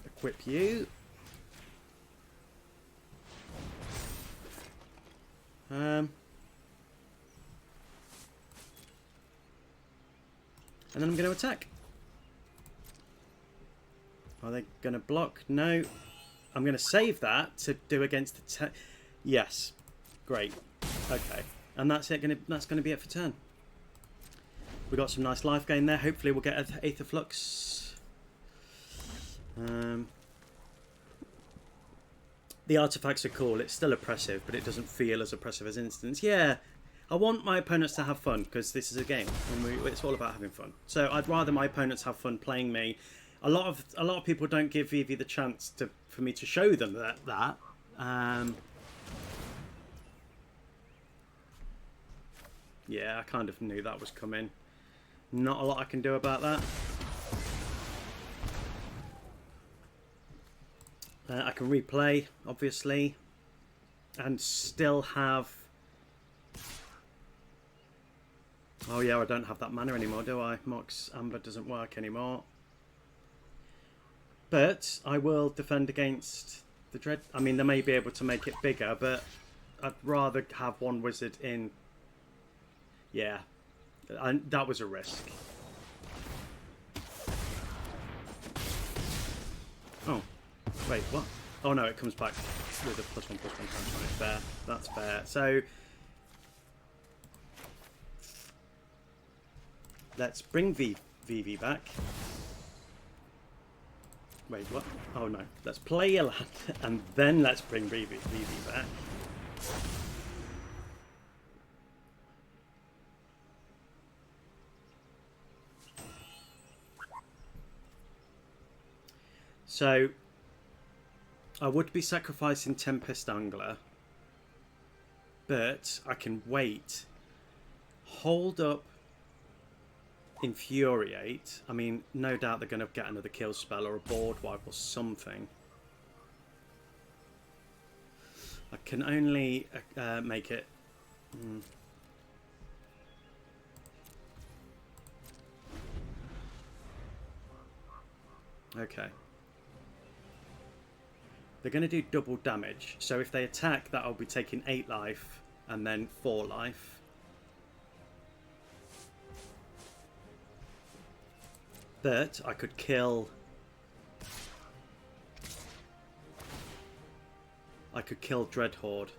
equip you. And then I'm going to attack. Are they going to block? No. I'm going to save that to do against the... Yes. Great. Okay. And that's it. That's going to be it for turn. We got some nice life gain there. Hopefully we'll get Aether Flux. The artifacts are cool. It's still oppressive, but it doesn't feel as oppressive as instants. Yeah. I want my opponents to have fun, because this is a game, and it's all about having fun. So I'd rather my opponents have fun playing me. A lot of people don't give Vivi the chance for me to show them that. Yeah, I kind of knew that was coming. Not a lot I can do about that. I can replay, obviously, and still have... Oh yeah, I don't have that mana anymore, do I? Mox Amber doesn't work anymore. But I will defend against the Dread... I mean, they may be able to make it bigger, but I'd rather have one wizard in... Yeah, and that was a risk. Oh, wait, what? Oh no, it comes back. with a +1/+1 counter. Fair. That's fair. So let's bring Vivi back. Wait, what? Oh no. Let's play a land and then let's bring Vivi back. So I would be sacrificing Tempest Angler, but I can wait. Hold up Infuriate. I mean, no doubt they're going to get another kill spell or a board wipe or something. I can only make it... Okay. They're going to do double damage. So if they attack, that'll be taking 8 life and then 4 life. But I could kill... I could kill Dreadhorde.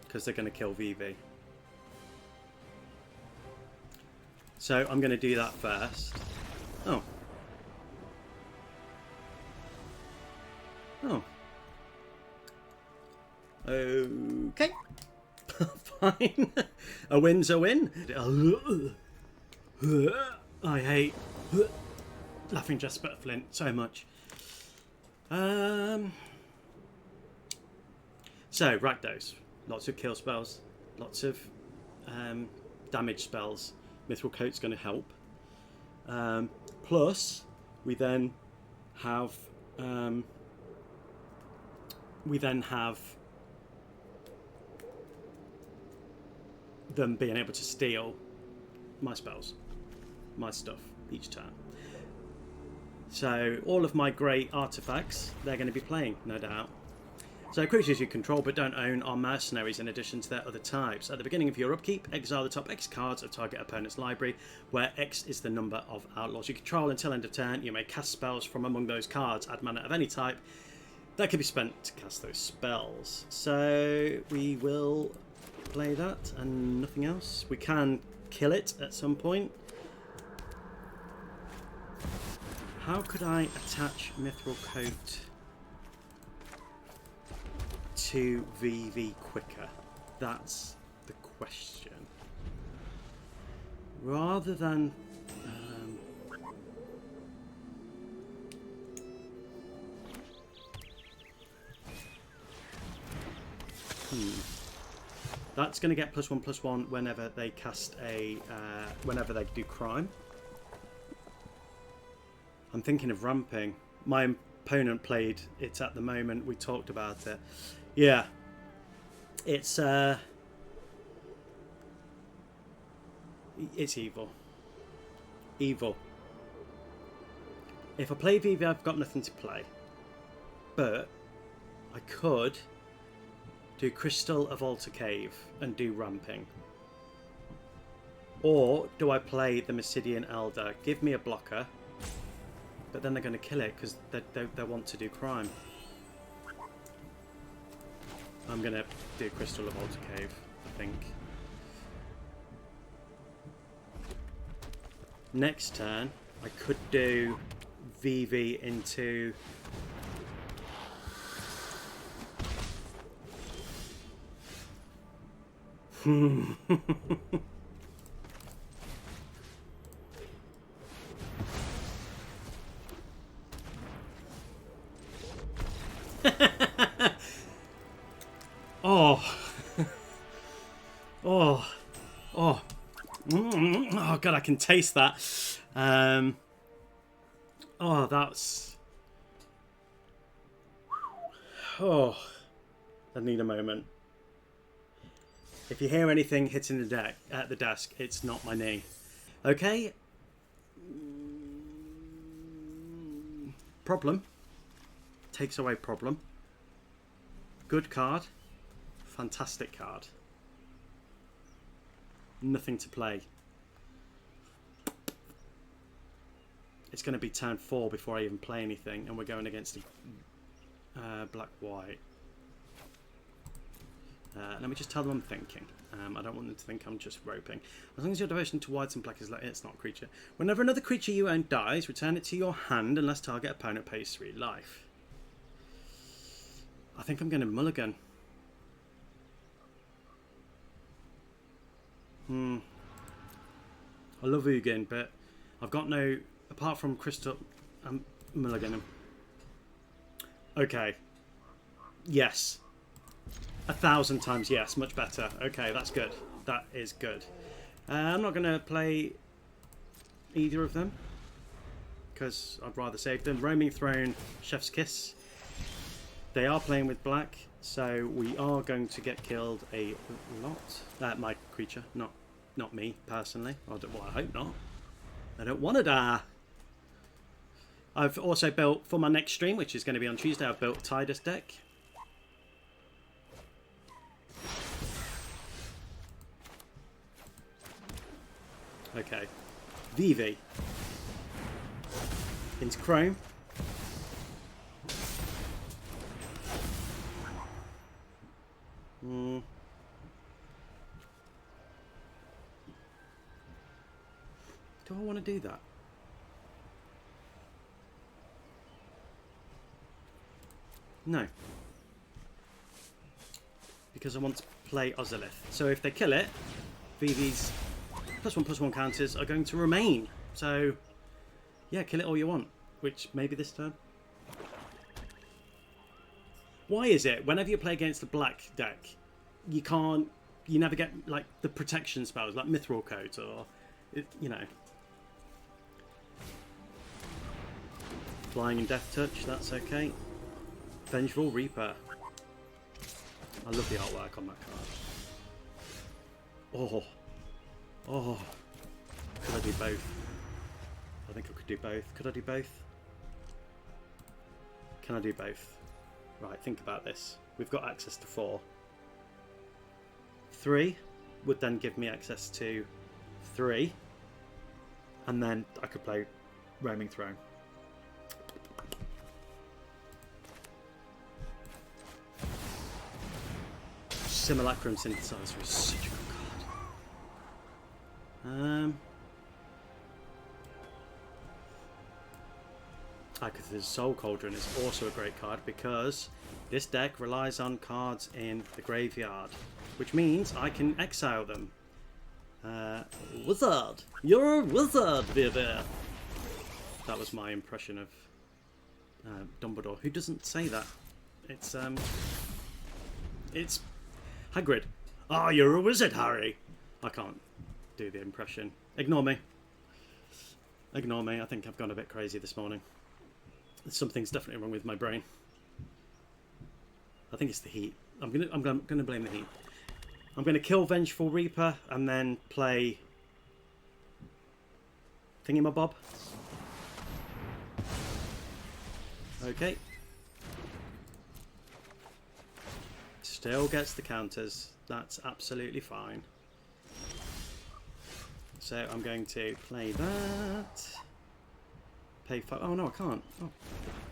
Because they're going to kill Vivi. So I'm going to do that first. Oh. Oh. Okay. Fine. A win's a win. I hate Laughing Jasper Flint so much. So, Rakdos. Lots of kill spells. Lots of damage spells. Mithril Coat's going to help. Plus, we then have them being able to steal my spells, my stuff each turn. So all of my great artifacts, they're going to be playing, no doubt. So creatures you control but don't own are mercenaries in addition to their other types. At the beginning of your upkeep, exile the top X cards of target opponent's library, where X is the number of outlaws you control. Until end of turn, you may cast spells from among those cards. Add mana of any type that can be spent to cast those spells. So we will play that and nothing else. We can kill it at some point. How could I attach Mithril Coat to VV quicker? That's the question. Rather than that's going to get +1/+1 whenever they cast a whenever they do crime. I'm thinking of ramping. My opponent played it at the moment. We talked about it. Yeah, it's evil. Evil. If I play Vivi, I've got nothing to play. But I could do Crystal of Altar Cave and do ramping. Or do I play the Mysidian Elder? Give me a blocker. But then they're going to kill it because they want to do crime. I'm going to do Crystal of Altar Cave, I think. Next turn, I could do VV into... Oh. Oh. Oh. Oh, God, I can taste that. Oh, that's... Oh. I need a moment. If you hear anything hitting the deck at the desk, it's not my knee. Okay. Problem. Takes away problem. Good card. Fantastic card. Nothing to play. it's going to be turn 4 before I even play anything, and we're going against black-white. Let me just tell them I'm thinking. I don't want them to think I'm just roping. As long as your devotion to whites and black is like it's not a creature. Whenever another creature you own dies, return it to your hand unless target opponent pays 3 life. I think I'm going to mulligan. I love Ugin, but I've got no... Apart from Crystal, I'm mulliganing. Okay. Yes. 1,000 times yes. Much better. Okay, that's good. That is good. I'm not going to play either of them, because I'd rather save them. Roaming Throne, Chef's Kiss. They are playing with black, so we are going to get killed a lot. My creature, not me, personally. Well, I hope not. I don't want to die. I've also built, for my next stream, which is going to be on Tuesday, I've built Tidus deck. Okay. Vivi. Into Chrome. Do I want to do that? No. Because I want to play Ozolith. So if they kill it, Vivi's +1/+1 counters are going to remain. So, yeah, kill it all you want. Which, maybe this turn. Why is it, whenever you play against a black deck, you never get, like, the protection spells, like Mithril Coat or, you know. Flying and Death Touch, that's okay. Vengeful Reaper. I love the artwork on that card. Oh. Could I do both? I think I could do both. Could I do both? Can I do both? Right, think about this. We've got access to 4. 3 would then give me access to 3. And then I could play Roaming Throne. Simulacrum Synthesizer is such a good card. Aqueous Soul Cauldron is also a great card because this deck relies on cards in the graveyard, which means I can exile them. Wizard! You're a wizard, Vivi! That was my impression of Dumbledore. Who doesn't say that? It's Hagrid. Oh, you're a wizard, Harry! I can't do the impression. Ignore me. Ignore me. I think I've gone a bit crazy this morning. Something's definitely wrong with my brain. I think it's the heat. I'm gonna blame the heat. I'm gonna kill Vengeful Reaper and then play Thingamabob. Okay. Still gets the counters. That's absolutely fine. So I'm going to play that. Pay 5. Oh no, I can't. Oh,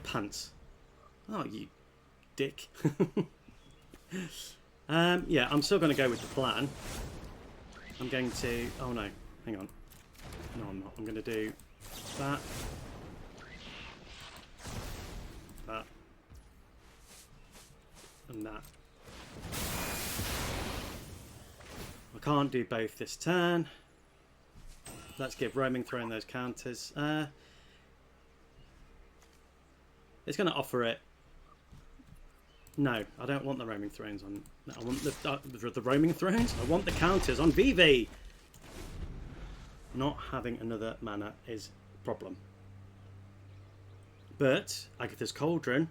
pants. Oh, you dick. Yeah, I'm still going to go with the plan. I'm going to... Oh no, hang on. No, I'm not. I'm going to do that. That. And that. I can't do both this turn. Let's give Roaming Throne those counters. It's going to offer it. No, I don't want the Roaming Thrones on. I want the Roaming Thrones. I want the counters on Vivi. Not having another mana is a problem. But Agatha's Cauldron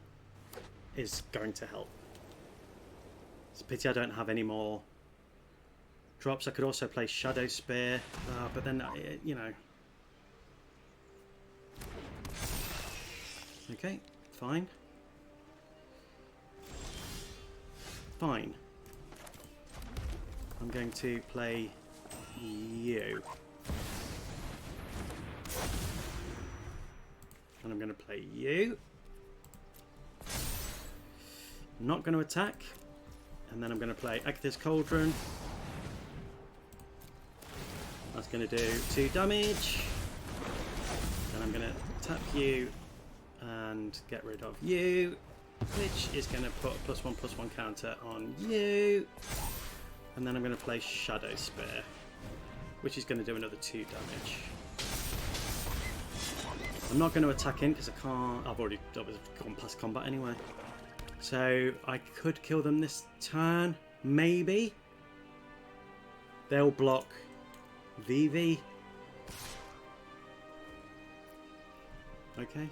is going to help. It's a pity I don't have any more drops. I could also play Shadow Spear, but then, you know. Okay, fine. Fine. I'm going to play you. And I'm going to play you. Not going to attack. And then I'm going to play Aqueous Cauldron. That's going to do 2 damage. And I'm going to tap you and get rid of you, which is going to put a +1/+1 counter on you. And then I'm going to play Shadow Spear, which is going to do another 2 damage. I'm not going to attack in because I can't. I've already gone past combat anyway. So I could kill them this turn, maybe. They'll block Vivi. Okay.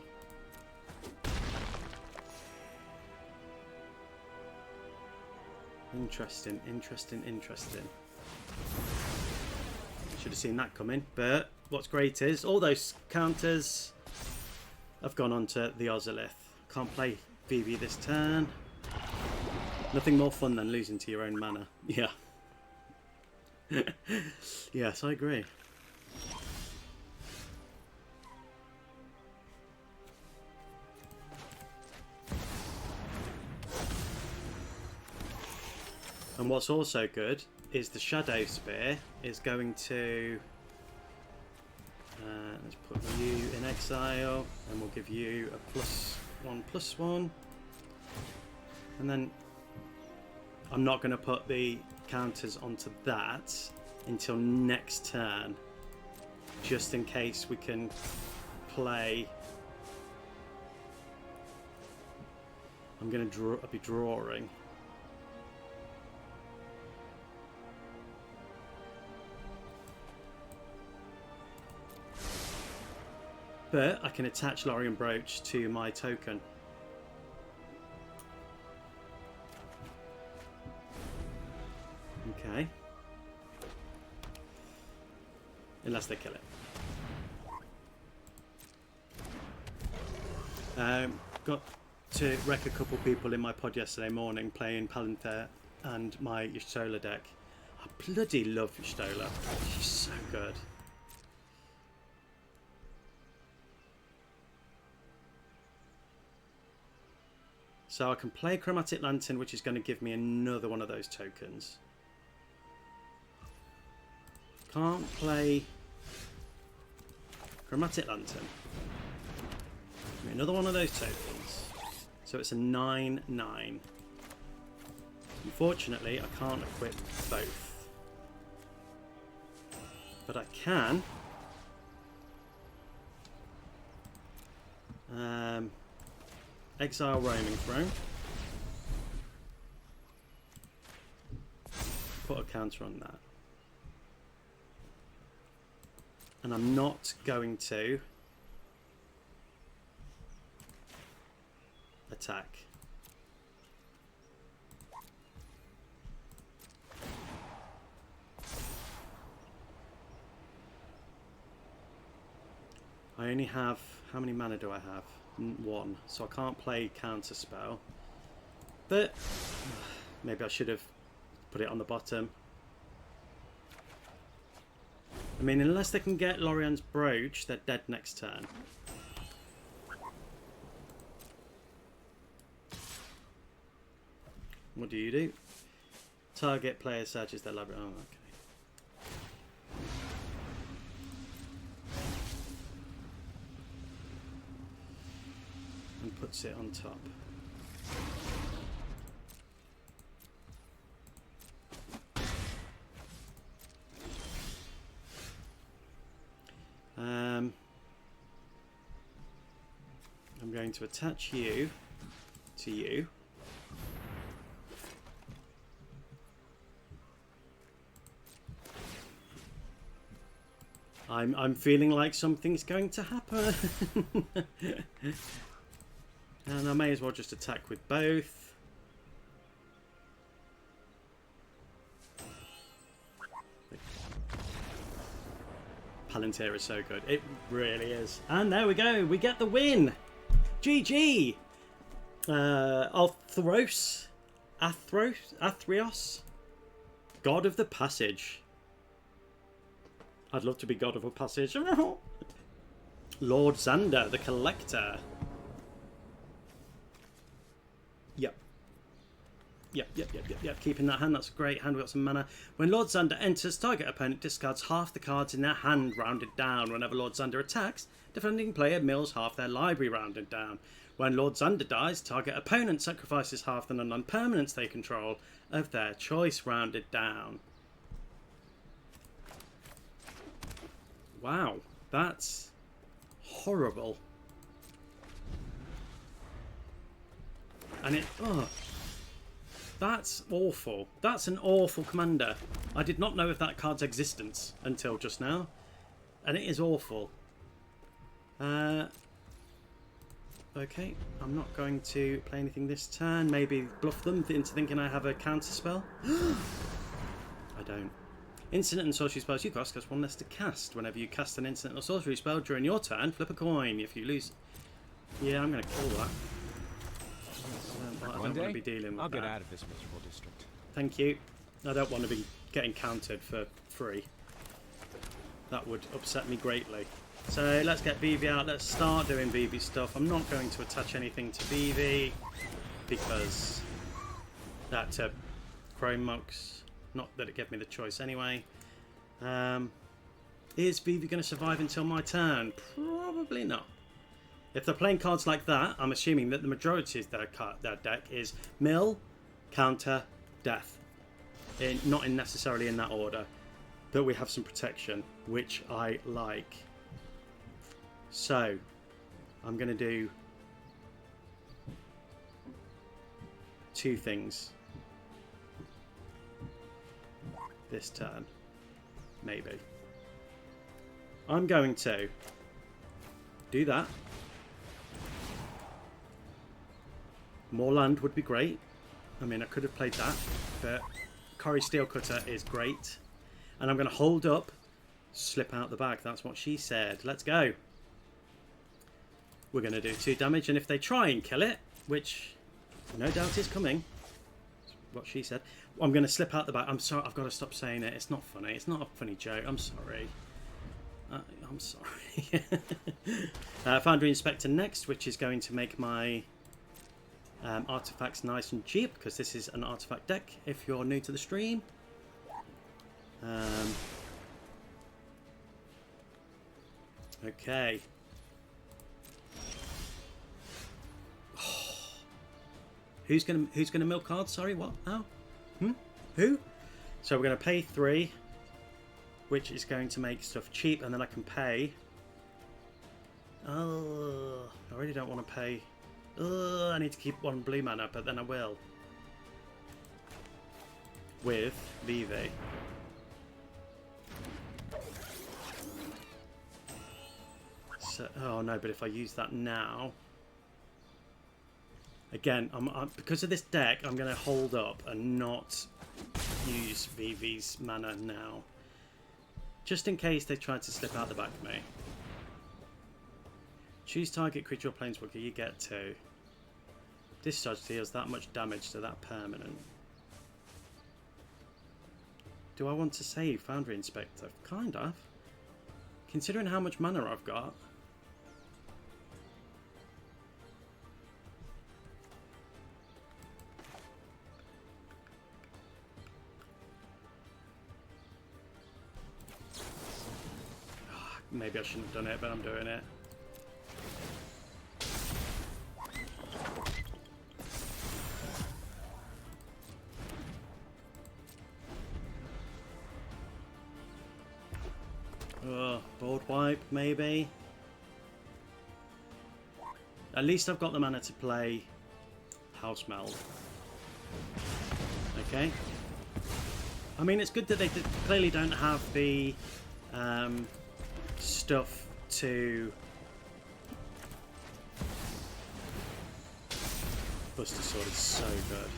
Interesting. Should have seen that coming. But what's great is all those counters have gone onto the Ozolith. Can't play Vivi this turn. Nothing more fun than losing to your own mana. Yeah. Yes, I agree. And what's also good is the Shadow Spear is going to... let's put you in exile, and we'll give you a +1/+1. And then I'm not going to put the counters onto that until next turn, just in case we can play... I'm going to be drawing. But I can attach Lorien Brooch to my token. Okay. Unless they kill it. Got to wreck a couple people in my pod yesterday morning playing Palantir and my Y'shtola deck. I bloody love Y'shtola. She's so good. So I can play Chromatic Lantern, which is going to give me another one of those tokens. Can't play Chromatic Lantern. Give me another one of those tokens. So it's a 9/9. Unfortunately, I can't equip both. But I can... exile Roaming Throne. Put a counter on that. And I'm not going to attack. I only have... how many mana do I have? 1, so I can't play counter spell. But maybe I should have put it on the bottom. I mean, unless they can get Lorien's Brooch, they're dead next turn. What do you do? Target player searches their library. Oh, okay. And puts it on top. I'm going to attach you to you. I'm feeling like something's going to happen. And I may as well just attack with both. Palantir is so good. It really is. And there we go. We get the win. GG. Athreos. God of the Passage. I'd love to be God of a Passage. Lord Xander, the Collector. Yep. Yep. Keeping that hand, that's a great hand. We've got some mana. When Lord Xander enters, target opponent discards half the cards in their hand rounded down. Whenever Lord Xander attacks, defending player mills half their library rounded down. When Lord Xander dies, target opponent sacrifices half the non-permanents they control of their choice rounded down. Wow, that's horrible. And that's awful. That's an awful commander. I did not know of that card's existence until just now. And it is awful. Okay, I'm not going to play anything this turn. Maybe bluff them into thinking I have a counter spell. I don't. Instant and sorcery spells you cost one less to cast. Whenever you cast an instant or sorcery spell during your turn, flip a coin. If you lose... Yeah, I'm going to kill that. I don't want to be dealing with I'll that. get out of this miserable district. Thank you. I don't want to be getting countered for free. That would upset me greatly. So let's get Vivi out. Let's start doing Vivi stuff. I'm not going to attach anything to Vivi because that Chrome Mox. Not that it gave me the choice anyway. Is Vivi going to survive until my turn? Probably not. If they're playing cards like that, I'm assuming that the majority of their deck is mill, counter, death. Not necessarily in that order, but we have some protection, which I like. So, I'm going to do two things this turn, maybe. I'm going to do that. More land would be great. I mean, I could have played that, but Corey Steelcutter is great. And I'm going to hold up, slip out the bag. That's what she said. Let's go. We're going to do 2 damage, and if they try and kill it, which no doubt is coming, what she said, I'm going to slip out the back. I'm sorry, I've got to stop saying it. It's not funny. It's not a funny joke. I'm sorry. I'm sorry. Foundry Inspector next, which is going to make my artifacts nice and cheap, because this is an artifact deck if you're new to the stream. Okay. Who's gonna milk cards? Sorry, what? Oh, who? So we're gonna pay 3, which is going to make stuff cheap, and then I can pay. Oh, I really don't want to pay. I need to keep 1 blue mana, but then I will with Vivi. So, oh no! But if I use that now. Again, because of this deck, I'm going to hold up and not use Vivi's mana now. Just in case they try to slip out the back of me. Choose target creature or planeswalker, you get 2. Discharge deals that much damage to that permanent. Do I want to save Foundry Inspector? Kind of. Considering how much mana I've got. Maybe I shouldn't have done it, but I'm doing it. Board wipe, maybe. At least I've got the mana to play House Meld. Okay. I mean, it's good that they clearly don't have the stuff to Buster Sword is so good.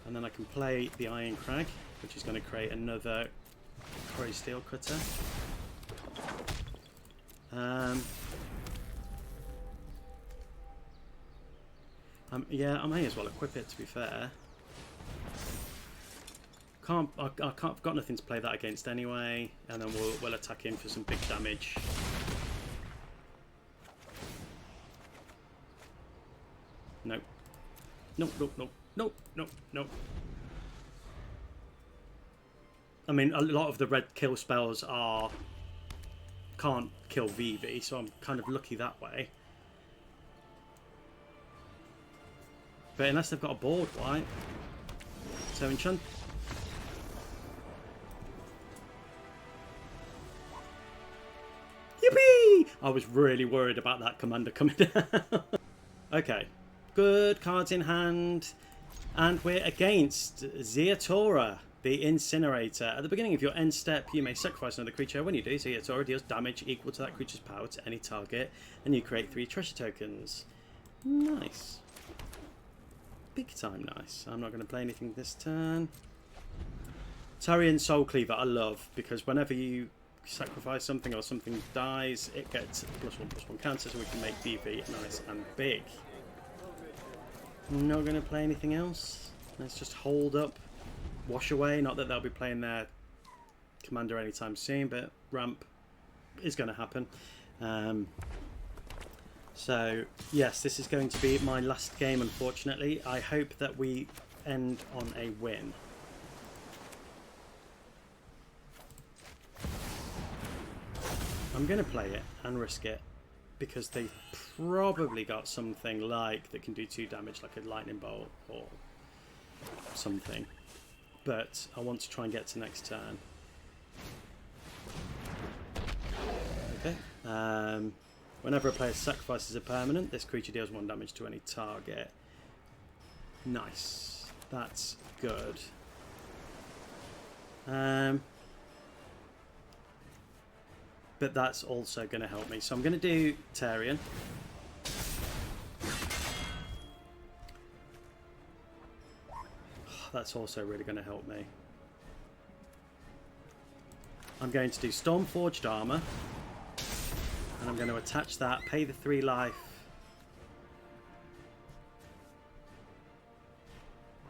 And then I can play the Iron Crag, which is going to create another Corey Steelcutter. Yeah, I may as well equip it, to be fair. I've got nothing to play that against anyway, and then we'll attack him for some big damage. Nope. Nope, nope, nope, nope, nope, nope. I mean, a lot of the red kill spells can't kill Vivi, so I'm kind of lucky that way. But unless they've got a board white. So enchant. Yippee! I was really worried about that commander coming down. Okay. Good cards in hand. And we're against Zeatora, the Incinerator. At the beginning of your end step, you may sacrifice another creature. When you do, Zeatora deals damage equal to that creature's power to any target. And you create 3 treasure tokens. Nice. Big time nice. I'm not going to play anything this turn. Tarian Soul Cleaver I love, because whenever you sacrifice something or something dies, it gets +1/+1 counter, so we can make Vivi nice and big. Not going to play anything else. Let's just hold up, wash away. Not that they'll be playing their commander anytime soon, but ramp is going to happen. So yes, this is going to be my last game, unfortunately. I hope that we end on a win. I'm going to play it and risk it, because they've probably got something like that can do 2 damage, like a lightning bolt or something. But I want to try and get to next turn. Okay. Whenever a player sacrifices a permanent, this creature deals 1 damage to any target. Nice. That's good. But that's also going to help me. So I'm going to do Tarian. That's also really going to help me. I'm going to do Stormforged Armor. And I'm going to attach that, pay the 3 life.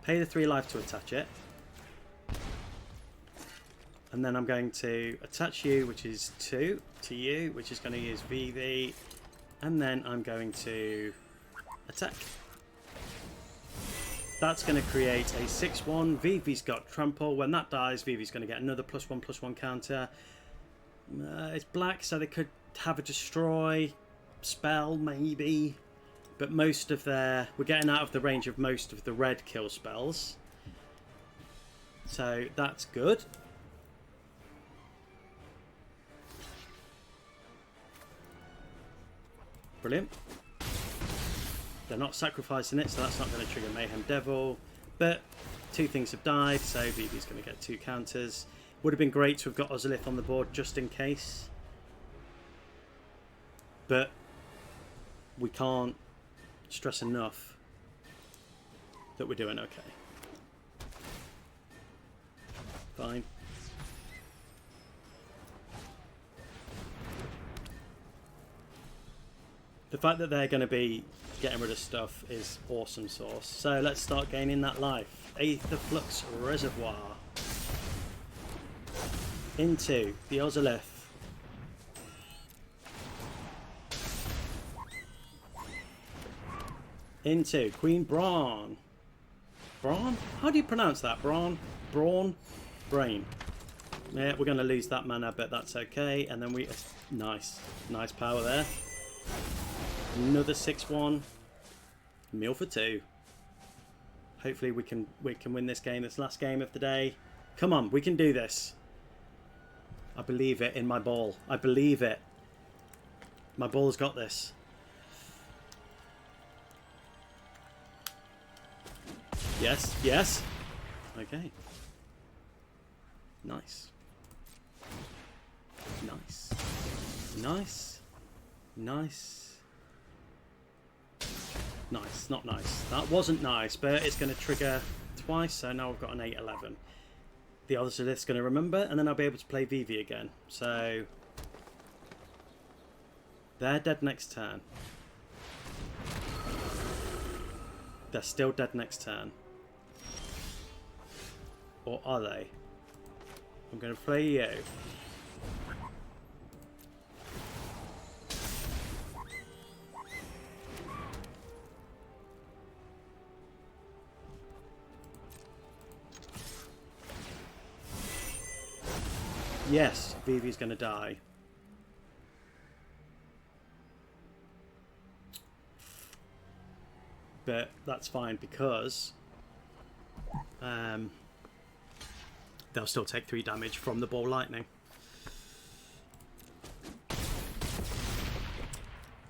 Pay the 3 life to attach it. And then I'm going to attach you, which is 2, to you, which is going to use Vivi. And then I'm going to attack. That's going to create a 6/1. Vivi's got Trample. When that dies, Vivi's going to get another +1/+1 counter. It's black, so they could have a destroy spell, maybe. But most of we're getting out of the range of most of the red kill spells. So that's good. Brilliant. They're not sacrificing it, so that's not going to trigger Mayhem Devil. But 2 things have died, so Vivi's going to get 2 counters. Would have been great to have got Ozolith on the board just in case. But we can't stress enough that we're doing okay. Fine. The fact that they're going to be getting rid of stuff is awesome sauce. So let's start gaining that life. Aether Flux Reservoir. Into the Ozolith. Into Queen Brahne. Brawn? How do you pronounce that? Brawn? Brawn? Brain. Yeah, we're going to lose that mana, but that's okay. And then we... Nice. Nice power there. Another 6/1. Meal for 2. Hopefully we can win this game. This last game of the day. Come on, we can do this. I believe it in my ball. I believe it. My ball's got this. Yes, yes. Okay. Nice. Nice. Nice. Nice. Nice, not nice. That wasn't nice, but it's going to trigger twice, so now I've got an 8/11. The others are this going to remember, and then I'll be able to play Vivi again. So they're dead next turn. They're still dead next turn. Or are they? I'm going to play you. Yes, Vivi's going to die. But that's fine because they'll still take 3 damage from the ball lightning.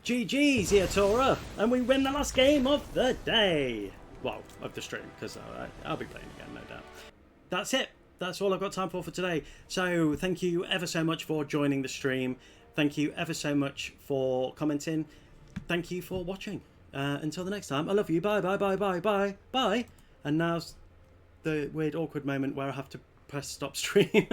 GG's, Tora, and we win the last game of the day. Well, of the stream, because I'll be playing again, no doubt. That's it. That's all I've got time for today. So thank you ever so much for joining the stream. Thank you ever so much for commenting. Thank you for watching. Until the next time, I love you. Bye, bye, bye, bye, bye, bye. And now's the weird, awkward moment where I have to press stop stream.